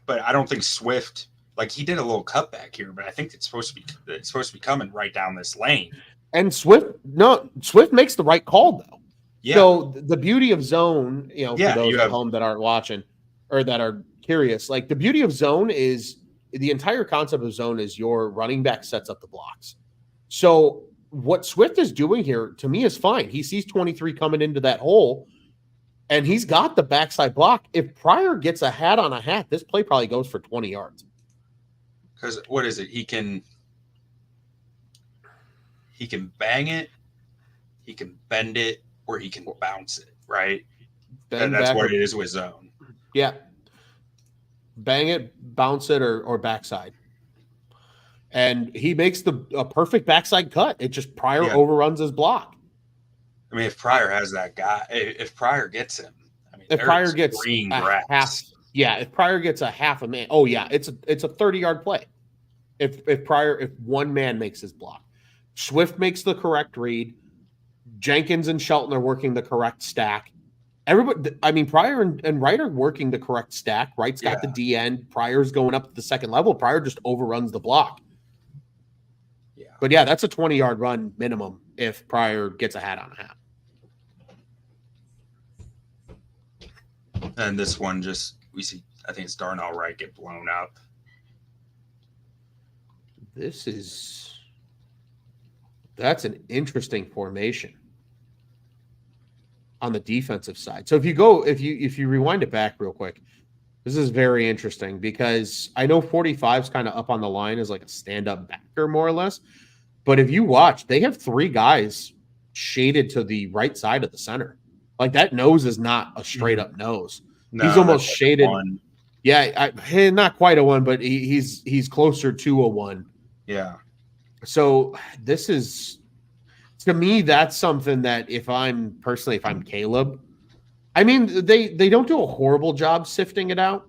But I don't think Swift, like he did a little cutback here, but I think it's supposed to be coming right down this lane. And Swift makes the right call though. Yeah. So the beauty of zone, for those at home that aren't watching or that are curious, like the beauty of zone is the entire concept of zone is your running back sets up the blocks. So what Swift is doing here, to me, is fine. He sees 23 coming into that hole, and he's got the backside block. If Pryor gets a hat on a hat, this play probably goes for 20 yards. Because what is it? He can bang it, he can bend it, or he can bounce it, right? And that's what it is with zone. Yeah. Bang it, bounce it, or backside. And he makes a perfect backside cut. It just Pryor overruns his block. I mean, if Pryor has that guy, if Pryor gets him, I mean, if Pryor gets green a grass. half, if Pryor gets a half a man, it's a 30-yard play. If one man makes his block, Swift makes the correct read, Jenkins and Shelton are working the correct stack. Everybody, I mean, Pryor and Wright are working the correct stack. Wright's got the D end. Pryor's going up to the second level. Pryor just overruns the block. Yeah. But yeah, that's a 20-yard run minimum if Pryor gets a hat on a hat. And this one we see, I think it's Darnell Wright get blown up. That's an interesting formation on the defensive side. So if you rewind it back real quick, this is very interesting because I know 45's kind of up on the line as like a stand-up backer more or less. But if you watch, they have 3 guys shaded to the right side of the center. Like that nose is not a straight up nose. No, he's almost shaded. Yeah, not quite a 1, but he's closer to a 1. Yeah. So this is, to me, that's something that if I'm Caleb, I mean, they don't do a horrible job sifting it out.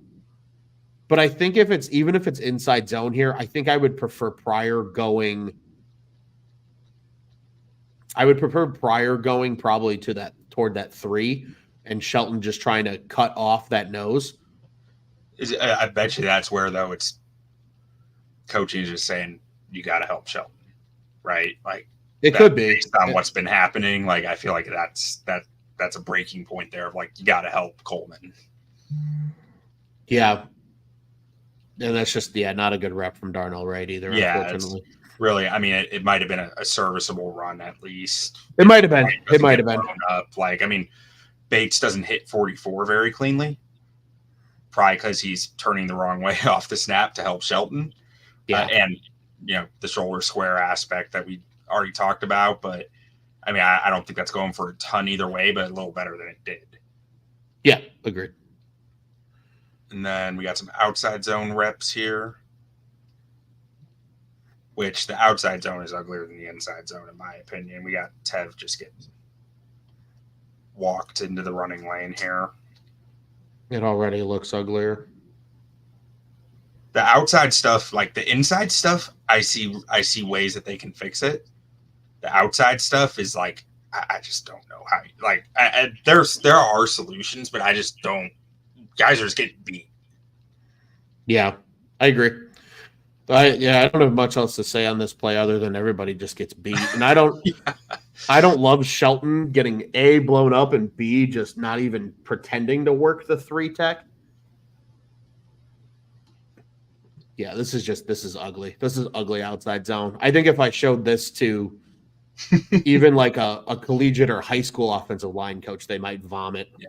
But I think if it's inside zone here, I think I would prefer Pryor going probably toward that 3 and Shelton just trying to cut off that nose. I bet you that's where, though, it's coaching is just saying you got to help Shelton, right? Like it could be based on what's been happening. Like I feel like that's a breaking point there of like you got to help Coleman. Yeah, and that's just not a good rep from Darnell Wright either. Yeah, unfortunately. Really, I mean, it might have been a serviceable run at least. It might have been. It might have been. Up. Like, I mean, Bates doesn't hit 44 very cleanly, probably because he's turning the wrong way off the snap to help Shelton. Yeah, and the shoulder square aspect that we already talked about. But I mean, I don't think that's going for a ton either way, but a little better than it did. Yeah, agreed. And then we got some outside zone reps here, which the outside zone is uglier than the inside zone, in my opinion. We got Tev just getting walked into the running lane here. It already looks uglier. The outside stuff, like the inside stuff, I see ways that they can fix it. The outside stuff is like, I just don't know how. Like, there are solutions, but I just don't. Guys are just getting beat. Yeah, I agree. I don't have much else to say on this play other than everybody just gets beat, and I don't. I don't love Shelton getting A, blown up, and B, just not even pretending to work the 3 tech. Yeah, this is ugly. This is ugly outside zone. I think if I showed this to even like a collegiate or high school offensive line coach, they might vomit. Yeah.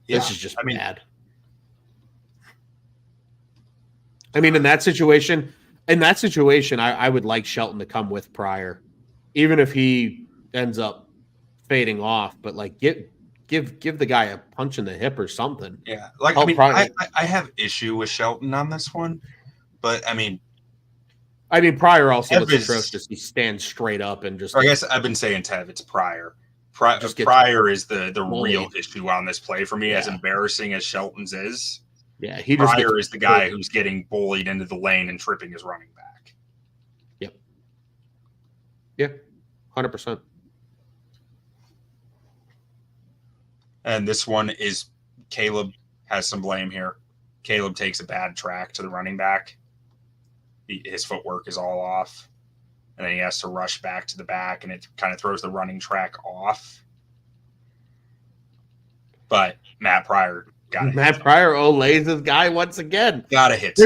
This is just bad. I mean, in that situation, I would like Shelton to come with Pryor, even if he ends up fading off. But like, give the guy a punch in the hip or something. Yeah, like I have issue with Shelton on this one, but I mean, Pryor also looks atrocious. He stands straight up and just. Or I guess I've been saying Tev. It's Pryor. Pryor is the real issue on this play for me, as embarrassing as Shelton's is. Yeah, Pryor is the guy who's getting bullied into the lane and tripping his running back. Yep. Yeah, 100%. And this one is Caleb has some blame here. Caleb takes a bad track to the running back. His footwork is all off. And then he has to rush back to the back, and it kind of throws the running track off. But Matt Pryor got it. Matt Pryor lays his guy once again. Got to hit.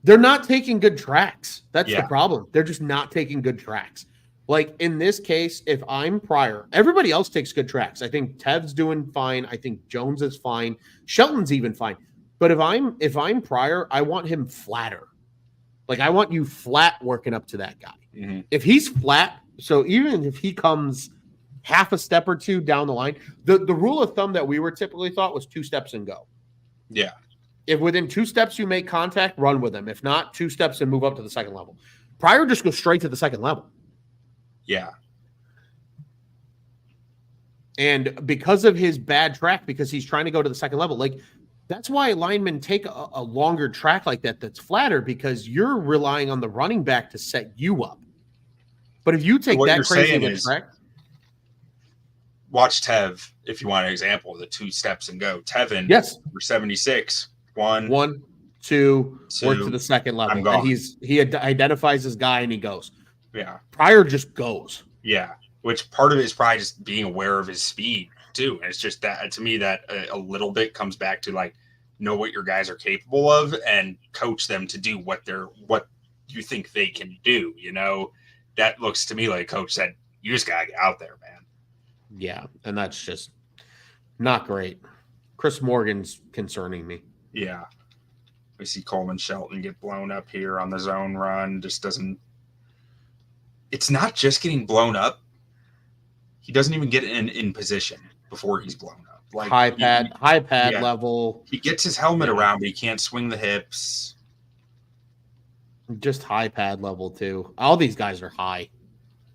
They're not taking good tracks. That's the problem. They're just not taking good tracks. Like in this case, if I'm Pryor, everybody else takes good tracks. I think Tev's doing fine. I think Jones is fine. Shelton's even fine. But if I'm Pryor, I want him flatter. Like I want you flat working up to that guy. Mm-hmm. If he's flat, so even if he comes half a step or two down the line, the rule of thumb that we were typically thought was 2 steps and go. Yeah. If within 2 steps you make contact, run with him. If not, 2 steps and move up to the second level. Pryor just goes straight to the second level. Yeah. And because of his bad track, because he's trying to go to the second level, like that's why linemen take a longer track like that that's flatter, because you're relying on the running back to set you up. But if you take that crazy of a track, watch Tev if you want an example of the 2 steps and go. Tevin, yes, for 76, 1, 2, work to the second level. And he identifies his guy and he goes. Yeah. Pryor just goes. Yeah. Which part of it is probably just being aware of his speed too. And it's just that, to me, that a little bit comes back to like, know what your guys are capable of and coach them to do what you think they can do. You know, that looks to me like coach said, you just gotta get out there, man. Yeah. And that's just not great. Chris Morgan's concerning me. Yeah. We see Coleman Shelton get blown up here on the zone run. Just doesn't. It's not just getting blown up. He doesn't even get in position before he's blown up. Like high pad level. He gets his helmet around, but he can't swing the hips. Just high pad level too. All these guys are high.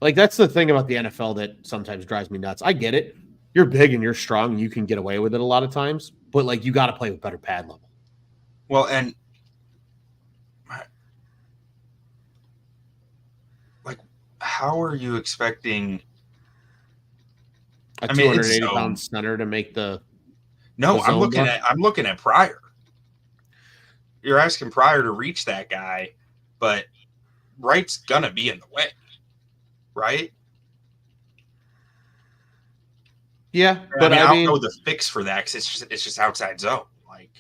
Like that's the thing about the NFL that sometimes drives me nuts. I get it. You're big and you're strong and you can get away with it a lot of times, but like you got to play with better pad level. Well, and like, how are you expecting a 280-pound center to make the? No, I'm looking at Pryor. You're asking Pryor to reach that guy, but Wright's gonna be in the way, right? Yeah, but I don't know the fix for that because it's just outside zone. Like,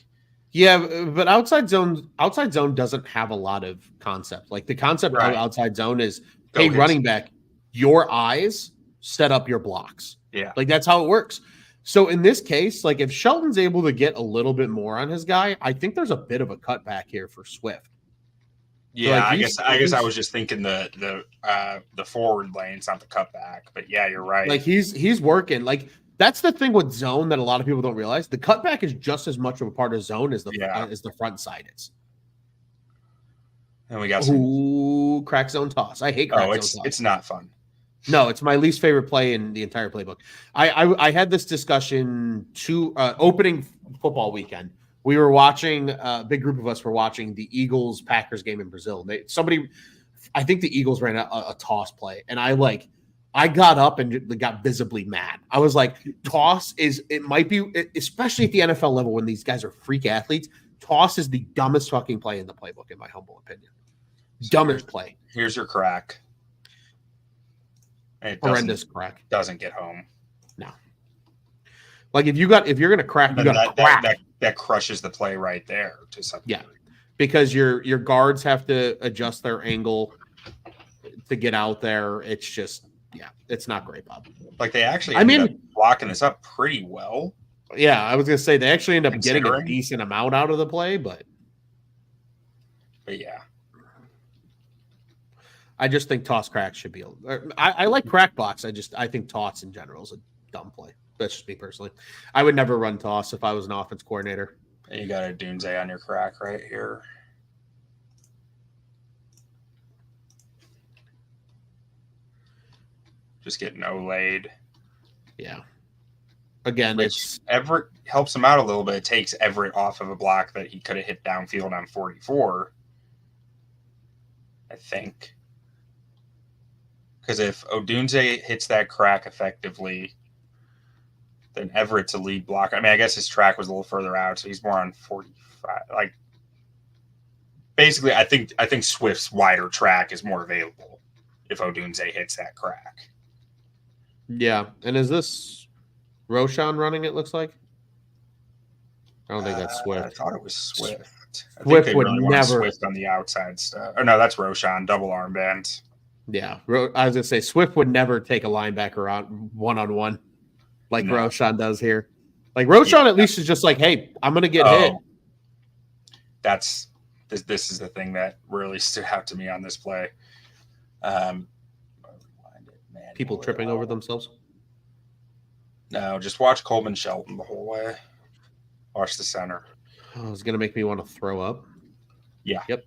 yeah, but outside zone doesn't have a lot of concept. Like the concept of outside zone is, hey, running back, your eyes set up your blocks. Yeah, like that's how it works. So in this case, like if Shelton's able to get a little bit more on his guy, I think there's a bit of a cutback here for Swift. Yeah, so like I guess I was just thinking the forward lane's not the cutback, but yeah, you're right. Like he's working. Like that's the thing with zone that a lot of people don't realize. The cutback is just as much of a part of zone as the front side is. And we got crack zone toss. I hate crack zone toss. It's not fun. No, it's my least favorite play in the entire playbook. I had this discussion opening football weekend. We were watching, a big group of us were watching the Eagles-Packers game in Brazil. I think the Eagles ran a toss play, and I got up and got visibly mad. I was like, toss might be, especially at the NFL level when these guys are freak athletes, toss is the dumbest fucking play in the playbook, in my humble opinion. Dumbest play. Here's your crack. Horrendous crack. Doesn't get home. No. Like if you're gonna crack, you gotta crack. That crushes the play right there to some degree. Because your guards have to adjust their angle to get out there. It's just it's not great, Bob. Like they actually ended up blocking this up pretty well. Yeah, I was gonna say they actually end up getting a decent amount out of the play, but yeah. I just think toss crack should be. I like crack box. I think toss in general is a dumb play. That's just me personally. I would never run toss if I was an offense coordinator. And you got a Dunze on your crack right here. Just getting O-laid. Yeah. Again, Everett helps him out a little bit. It takes Everett off of a block that he could have hit downfield on 44. I think. Because if Odunze hits that crack effectively, then Everett's a lead blocker. I mean, I guess his track was a little further out, so he's more on 45. Like, basically, I think Swift's wider track is more available if Odunze hits that crack. Yeah, and is this Roshan running? It looks like. I don't think that's Swift. I thought it was Swift. Swift would never Swift on the outside stuff. Or no, that's Roshan double armband. Yeah, I was gonna say Swift would never take a linebacker on one-on-one like No. Roshan does here. Like Roshan at least is just like, hey, I'm gonna get hit. That's this is the thing that really stood out to me on this play. People tripping over themselves. No, just watch Coleman Shelton the whole way. Watch the center. Oh, it's gonna make me want to throw up. Yeah. Yep.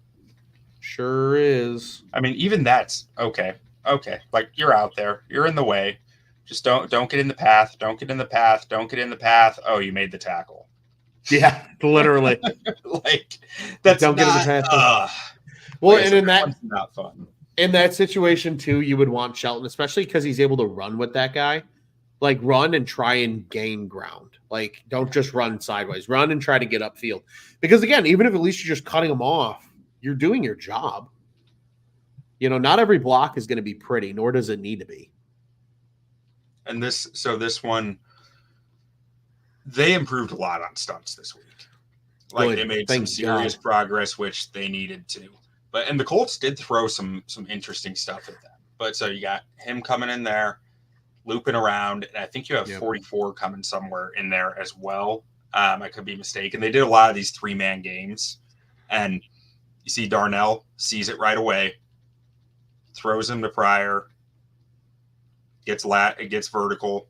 Sure is. I mean, even that's okay. Okay. Like you're out there. You're in the way. Just don't get in the path. Don't get in the path. Don't get in the path. Oh, you made the tackle. Yeah, literally. Like that's don't get in the path. Well, and in that not fun. In that situation too, you would want Shelton, especially because he's able to run with that guy. Like run and try and gain ground. Like don't just run sideways. Run and try to get upfield. Because again, even if at least you're just cutting him off, you're doing your job. You know, not every block is going to be pretty, nor does it need to be. And this one, they improved a lot on stunts this week. Like Good. they made Thank some serious God. progress, which they needed to. And the Colts did throw some interesting stuff at them. But so you got him coming in there, looping around, and I think you have 44 coming somewhere in there as well. I could be mistaken. They did a lot of these 3-man games, and you see Darnell sees it right away, throws him to Pryor, gets vertical,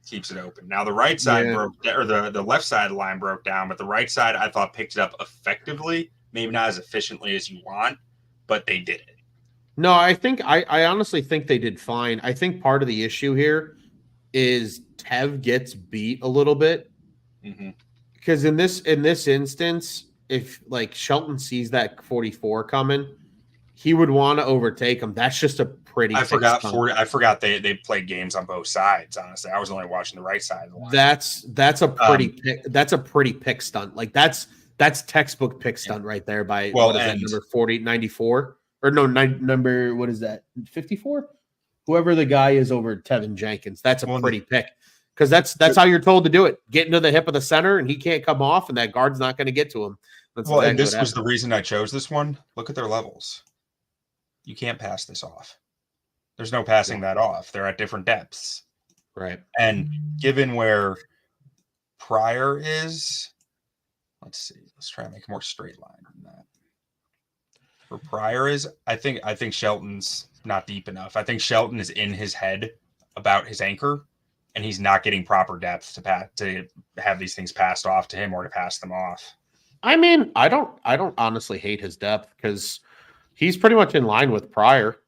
keeps it open. Now the right side broke, or the left side of the line broke down, but the right side I thought picked it up effectively. Maybe not as efficiently as you want, but they did it. No, I honestly think they did fine. I think part of the issue here is Tev gets beat a little bit. Because in this instance, if like Shelton sees that 44 coming, he would want to overtake him. That's just a pretty. I forgot they played games on both sides. Honestly, I was only watching the right side of the line. That's a pretty pick stunt. Like that's textbook pick stunt right there by number 94 or no number what is that 54? Whoever the guy is over Tevin Jenkins. That's a pretty pick because that's how you're told to do it. Get into the hip of the center and he can't come off and that guard's not going to get to him. And this was the reason I chose this one. Look at their levels. You can't pass this off. There's no passing that off. They're at different depths. Right. And given where Pryor is, let's see. Let's try and make a more straight line than that. Where Pryor is, I think Shelton's not deep enough. I think Shelton is in his head about his anchor, and he's not getting proper depth to have these things passed off to him or to pass them off. I mean, I don't honestly hate his depth because he's pretty much in line with Pryor.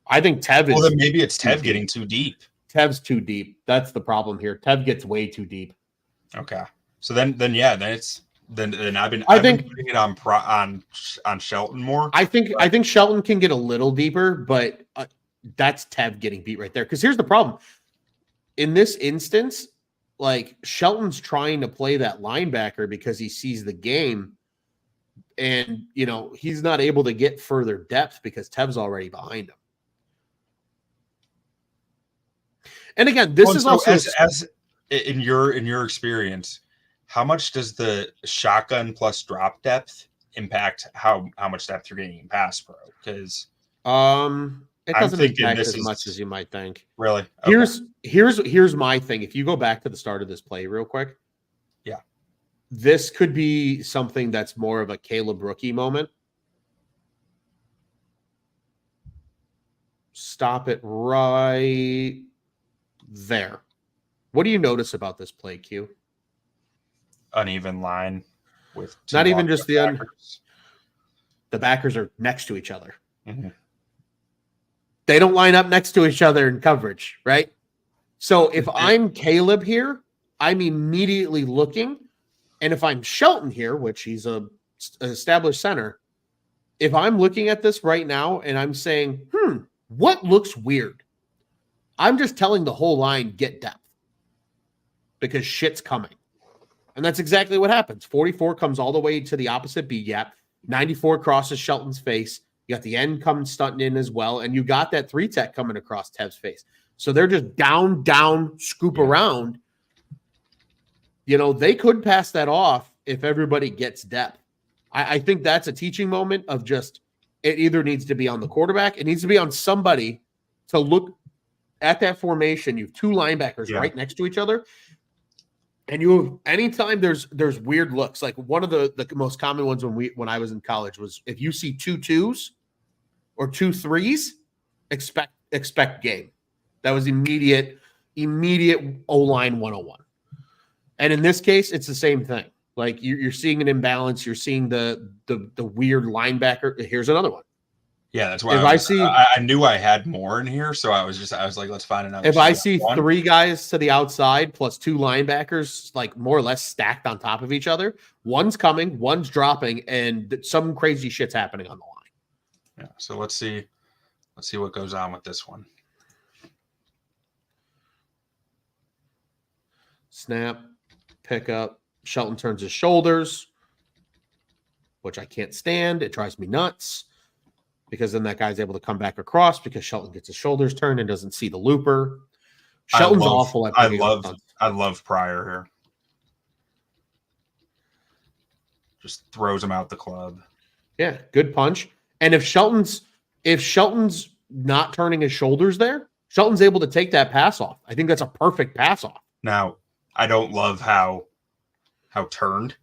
I think Tev is. Well, then maybe it's Tev getting too deep. Tev's too deep. That's the problem here. Tev gets way too deep. Okay. So then I've been putting it on Shelton more. I think Shelton can get a little deeper, but that's Tev getting beat right there. Because here's the problem. In this instance, like Shelton's trying to play that linebacker because he sees the game, and you know he's not able to get further depth because Tev's already behind him. And again, this is also as in your experience. How much does the shotgun plus drop depth impact how much depth you're getting in pass pro? Because it doesn't impact as much as you might think. Really? Okay. Here's my thing. If you go back to the start of this play real quick, this could be something that's more of a Caleb rookie moment. Stop it right there. What do you notice about this play, Q? Uneven line with not even just the backers are next to each other. Mm-hmm. They don't line up next to each other in coverage, right? So if I'm Caleb here, I'm immediately looking, and if I'm Shelton here, which he's an established center, if I'm looking at this right now and I'm saying, what looks weird? I'm just telling the whole line, get depth because shit's coming. And that's exactly what happens. 44 comes all the way to the opposite B gap. 94 crosses Shelton's face. You got the end coming stunting in as well. And you got that 3-tech coming across Tev's face. So they're just down, scoop around. You know, they could pass that off if everybody gets depth. I think that's a teaching moment of just It either needs to be on the quarterback, it needs to be on somebody to look at that formation. You have two linebackers right next to each other. And you have anytime there's weird looks, like one of the most common ones when I was in college was if you see 2 2s or 2 3s, expect game. That was immediate O-line 101. And in this case, it's the same thing. Like you're seeing an imbalance, you're seeing the weird linebacker. Here's another one. Yeah, that's why I knew I had more in here, so I was like, let's find another. If I see 3 guys to the outside plus 2 linebackers, like more or less stacked on top of each other, one's coming, one's dropping, and some crazy shit's happening on the line. Yeah, so let's see what goes on with this one. Snap, pick up. Shelton turns his shoulders, which I can't stand. It drives me nuts. Because then that guy's able to come back across because Shelton gets his shoulders turned and doesn't see the looper. Shelton's awful at picking up punts. I love Pryor here. Just throws him out the club. Yeah, good punch. And if Shelton's not turning his shoulders there, Shelton's able to take that pass off. I think that's a perfect pass off. Now, I don't love how turned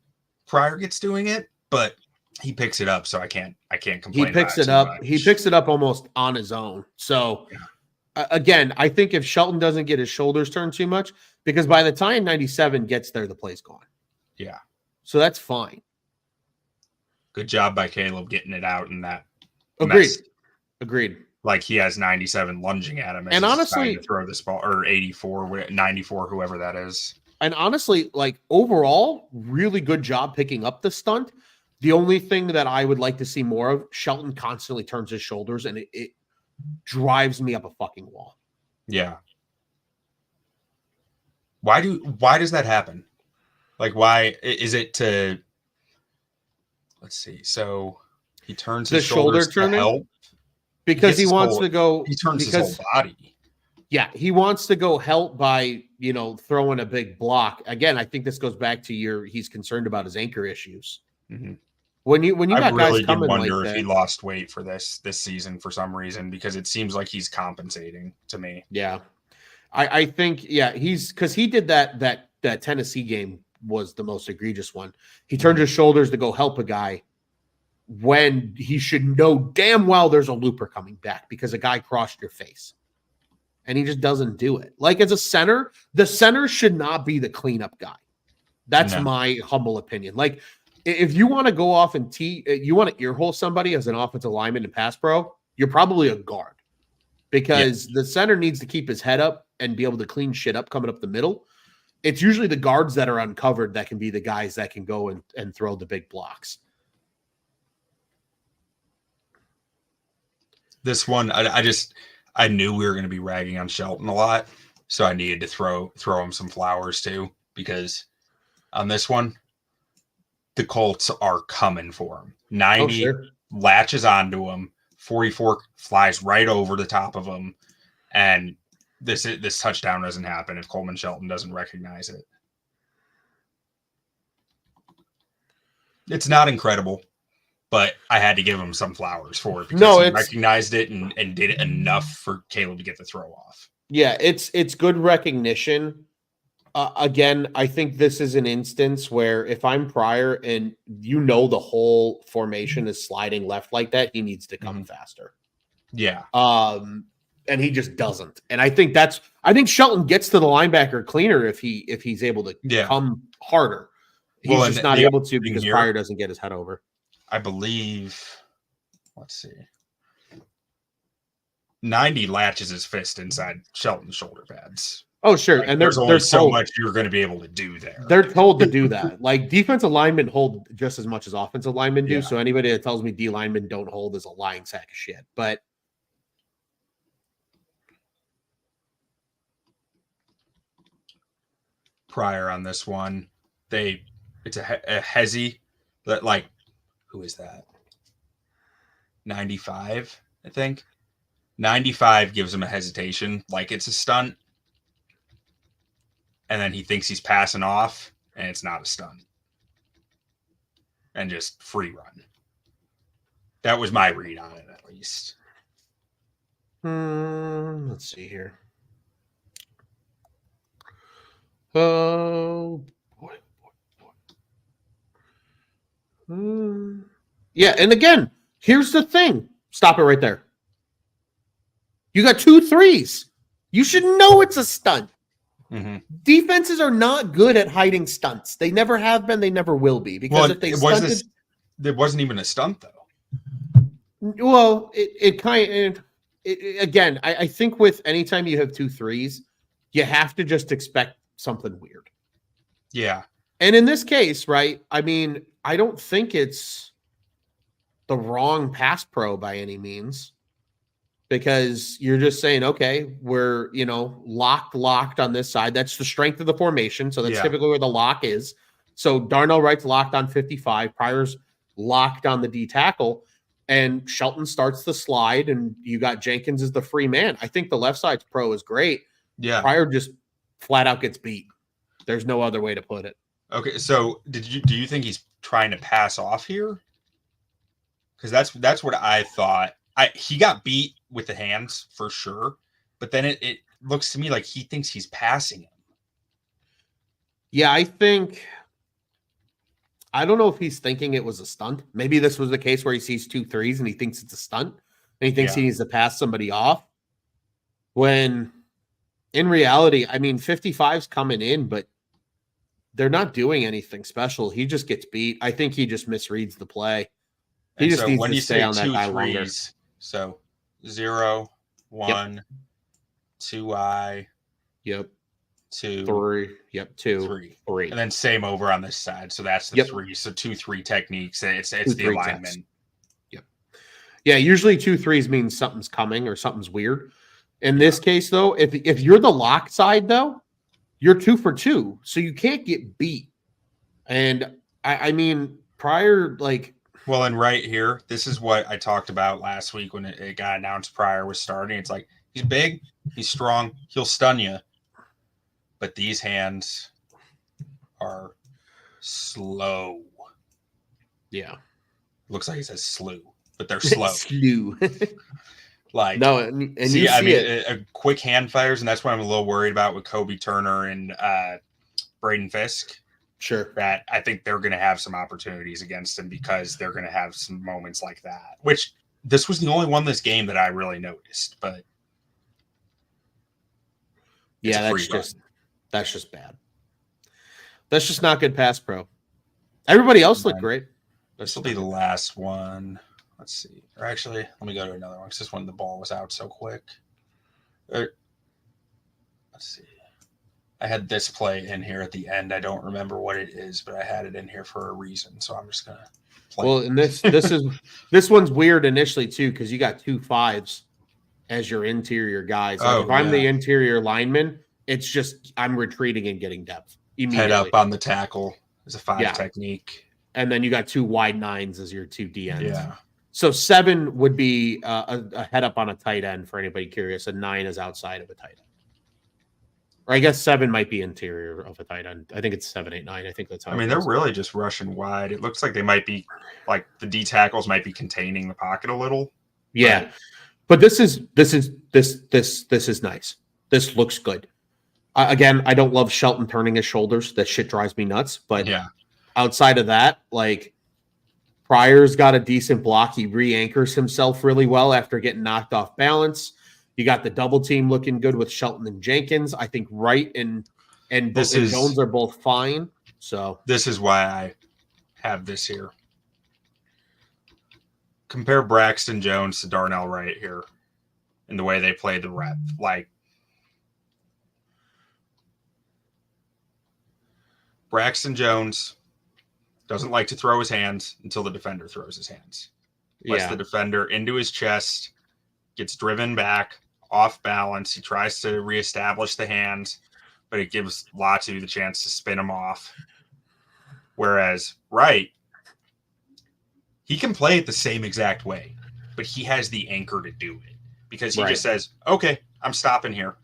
Pryor gets doing it, but he picks it up, so I can't complain. He picks it up. He picks it up almost on his own. So again, I think if Shelton doesn't get his shoulders turned too much, because by the time 97 gets there, the play's gone. Yeah. So that's fine. Good job by Caleb getting it out in that. Agreed. Like he has 97 lunging at him. And honestly, to throw this ball, or 84, 94, whoever that is. And honestly, like overall, really good job picking up the stunt. The only thing that I would like to see more of, Shelton constantly turns his shoulders, and it drives me up a fucking wall. Yeah. Why does that happen? Like, why is it to? Let's see. So he turns his shoulders to help because he wants to go. He turns his whole body. Yeah, he wants to go help by throwing a big block. Again, I think this goes back to he's concerned about his anchor issues. Mm-hmm. When you got guys coming like that, I wonder if he lost weight for this season for some reason, because it seems like he's compensating to me. Yeah, I think he's because he did that Tennessee game was the most egregious one. He turned his shoulders to go help a guy when he should know damn well there's a looper coming back because a guy crossed your face, and he just doesn't do it. Like as a center, the center should not be the cleanup guy. That's my humble opinion. Like. If you want to go off and you want to earhole somebody as an offensive lineman and pass pro, you're probably a guard because the center needs to keep his head up and be able to clean shit up coming up the middle. It's usually the guards that are uncovered that can be the guys that can go and throw the big blocks. This one, I knew we were going to be ragging on Shelton a lot, so I needed to throw him some flowers too, because on this one, the Colts are coming for him. 90 latches onto him. 44 flies right over the top of him. And this touchdown doesn't happen if Coleman Shelton doesn't recognize it. It's not incredible, but I had to give him some flowers for it because he recognized it and did it enough for Caleb to get the throw off. Yeah, it's good recognition. Again, I think this is an instance where if I'm Pryor and the whole formation is sliding left like that, he needs to come faster. Yeah. And he just doesn't. And I think Shelton gets to the linebacker cleaner if he's able to come harder. He's just not able to because Pryor doesn't get his head over. I believe, let's see. 90 latches his fist inside Shelton's shoulder pads. Oh, sure. Like, and there's only so much you're going to be able to do there. They're told to do that. Like defensive linemen hold just as much as offensive linemen do. So anybody that tells me D linemen don't hold is a lying sack of shit. But Pryor on this one, it's a hezzy that, like, who is that? 95, I think. 95 gives him a hesitation, like it's a stunt. And then he thinks he's passing off, and it's not a stunt. And just free run. That was my read on it, at least. Let's see here. Oh, boy. Yeah, and again, here's the thing. Stop it right there. You got 2 threes. You should know it's a stunt. Mm-hmm. Defenses are not good at hiding stunts. They never have been. They never will be. Because if they stunted, it wasn't even a stunt, though. Well, it kind of again. I think with anytime you have 2 threes, you have to just expect something weird. Yeah. And in this case, right? I mean, I don't think it's the wrong pass pro by any means, because you're just saying, okay, we're locked on this side. That's the strength of the formation. So that's typically where the lock is. So Darnell Wright's locked on 55. Pryor's locked on the D tackle. And Shelton starts the slide, and you got Jenkins as the free man. I think the left side's pro is great. Yeah. Pryor just flat out gets beat. There's no other way to put it. Okay, so do you think he's trying to pass off here? Because that's what I thought. He got beat with the hands for sure, but then it looks to me like he thinks he's passing him. Yeah, I don't know if he's thinking it was a stunt. Maybe this was the case where he sees 2 threes and he thinks it's a stunt, and he thinks he needs to pass somebody off. When in reality, I mean, 55's coming in, but they're not doing anything special. He just gets beat. I think he just misreads the play. He just needs to stay on that guy longer. So 0, 1, 2I. Yep. 2, 3. Yep. 2, 3. And then same over on this side. So that's the 3. So 2-3 techniques. It's the alignment. Tests. Yep. Yeah. Usually 2 threes means something's coming or something's weird. In this case, though, if you're the lock side, though, you're 2 for 2, so you can't get beat. And I mean, Pryor, like. Well, and right here, this is what I talked about last week when it got announced Pryor was starting. It's like, he's big, he's strong, he'll stun you. But these hands are slow. Yeah. Looks like it says slew, but they're slow. Slew. Like, no, and see, I mean, a quick hand fires, and that's what I'm a little worried about with Kobe Turner and Braden Fisk. Sure. That I think they're going to have some opportunities against him because they're going to have some moments like that, which this was the only one this game that I really noticed, but yeah, that's just bad. That's just not good pass pro. Everybody else looked great. This will be the last one. Let's see. Or actually, let me go to another one because this one, the ball was out so quick. Let's see. I had this play in here at the end. I don't remember what it is, but I had it in here for a reason. So I'm just gonna play. Well, and this one's weird initially too, because you got 2 5s as your interior guys. Like if I'm the interior lineman, it's just I'm retreating and getting depth immediately. Head up on the tackle is a 5 technique. And then you got 2 wide 9s as your 2 D ends. Yeah. So 7 would be a head up on a tight end for anybody curious. A 9 is outside of a tight end. Or I guess 7 might be interior of a tight end. I think it's 7, 8, 9. I think that's how. I mean, they're really just rushing wide. It looks like they might be like the D tackles might be containing the pocket a little. Yeah, but this is nice. This looks good. Again, I don't love Shelton turning his shoulders. That shit drives me nuts. But outside of that, like Pryor's got a decent block. He re-anchors himself really well after getting knocked off balance. You got the double team looking good with Shelton and Jenkins. I think Wright and Jones are both fine. So this is why I have this here. Compare Braxton Jones to Darnell Wright here in the way they play the rep. Like Braxton Jones doesn't like to throw his hands until the defender throws his hands. Lets the defender into his chest, gets driven back, off balance. He tries to reestablish the hands, but it gives Latu the chance to spin him off. Whereas Wright, he can play it the same exact way, but he has the anchor to do it because he just says, okay, I'm stopping here.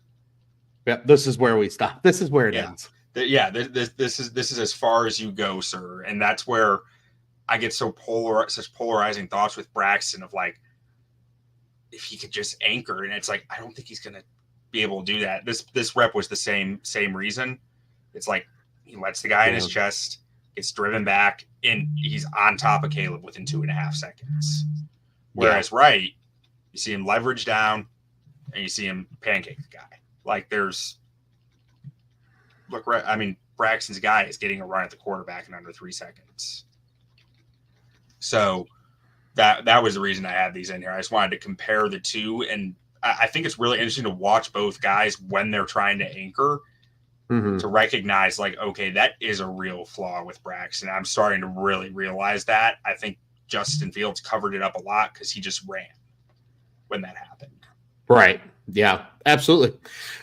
Yeah, this is where we stop. This is where it ends. This is as far as you go, sir. And that's where I get such polarizing thoughts with Braxton of like, if he could just anchor, and it's like, I don't think he's going to be able to do that. This rep was the same reason. It's like he lets the guy in his chest, gets driven back, and he's on top of Caleb within 2.5 seconds. Whereas Wright, you see him leverage down, and you see him pancake the guy. Like Braxton's guy is getting a run at the quarterback in under 3 seconds. So that was the reason I had these in here. I just wanted to compare the two, and I think it's really interesting to watch both guys when they're trying to anchor to recognize, like, okay, that is a real flaw with Braxton. I'm starting to really realize that. I think Justin Fields covered it up a lot because he just ran when that happened. Right. Yeah, absolutely.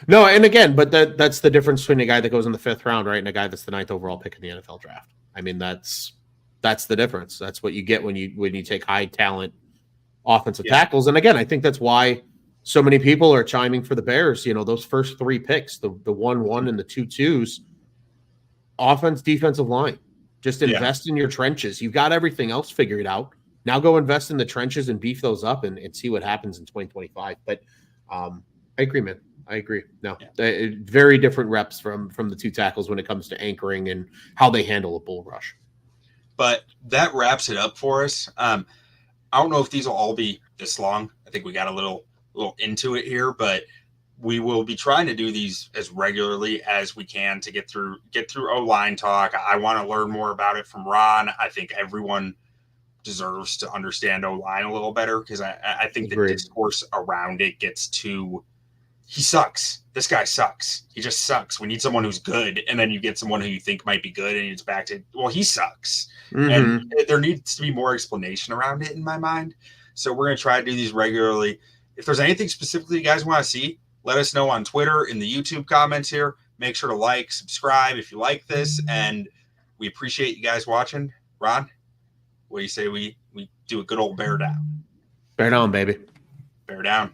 No, and again, but that's the difference between a guy that goes in the 5th round, right, and a guy that's the 9th overall pick in the NFL draft. I mean, that's the difference. That's what you get when you take high talent offensive tackles. And again, I think that's why so many people are chiming for the Bears. You know, those first 3 picks, the 1-1 and the 2-2s, offense, defensive line. Just invest in your trenches. You've got everything else figured out. Now go invest in the trenches and beef those up and see what happens in 2025. But I agree, man. I agree. No, very different reps from the 2 tackles when it comes to anchoring and how they handle a bull rush. But that wraps it up for us. I don't know if these will all be this long. I think we got a little into it here, but we will be trying to do these as regularly as we can to get through O-line talk. I want to learn more about it from Ron. I think everyone deserves to understand O-line a little better because I think the discourse around it gets too, he sucks. This guy sucks. He just sucks. We need someone who's good. And then you get someone who you think might be good and it's back to, well, he sucks. And there needs to be more explanation around it in my mind. So we're going to try to do these regularly. If there's anything specifically you guys want to see, let us know on Twitter, in the YouTube comments here. Make sure to like, subscribe if you like this. And we appreciate you guys watching. Ron, what do you say we do a good old bear down? Bear down, baby. Bear down.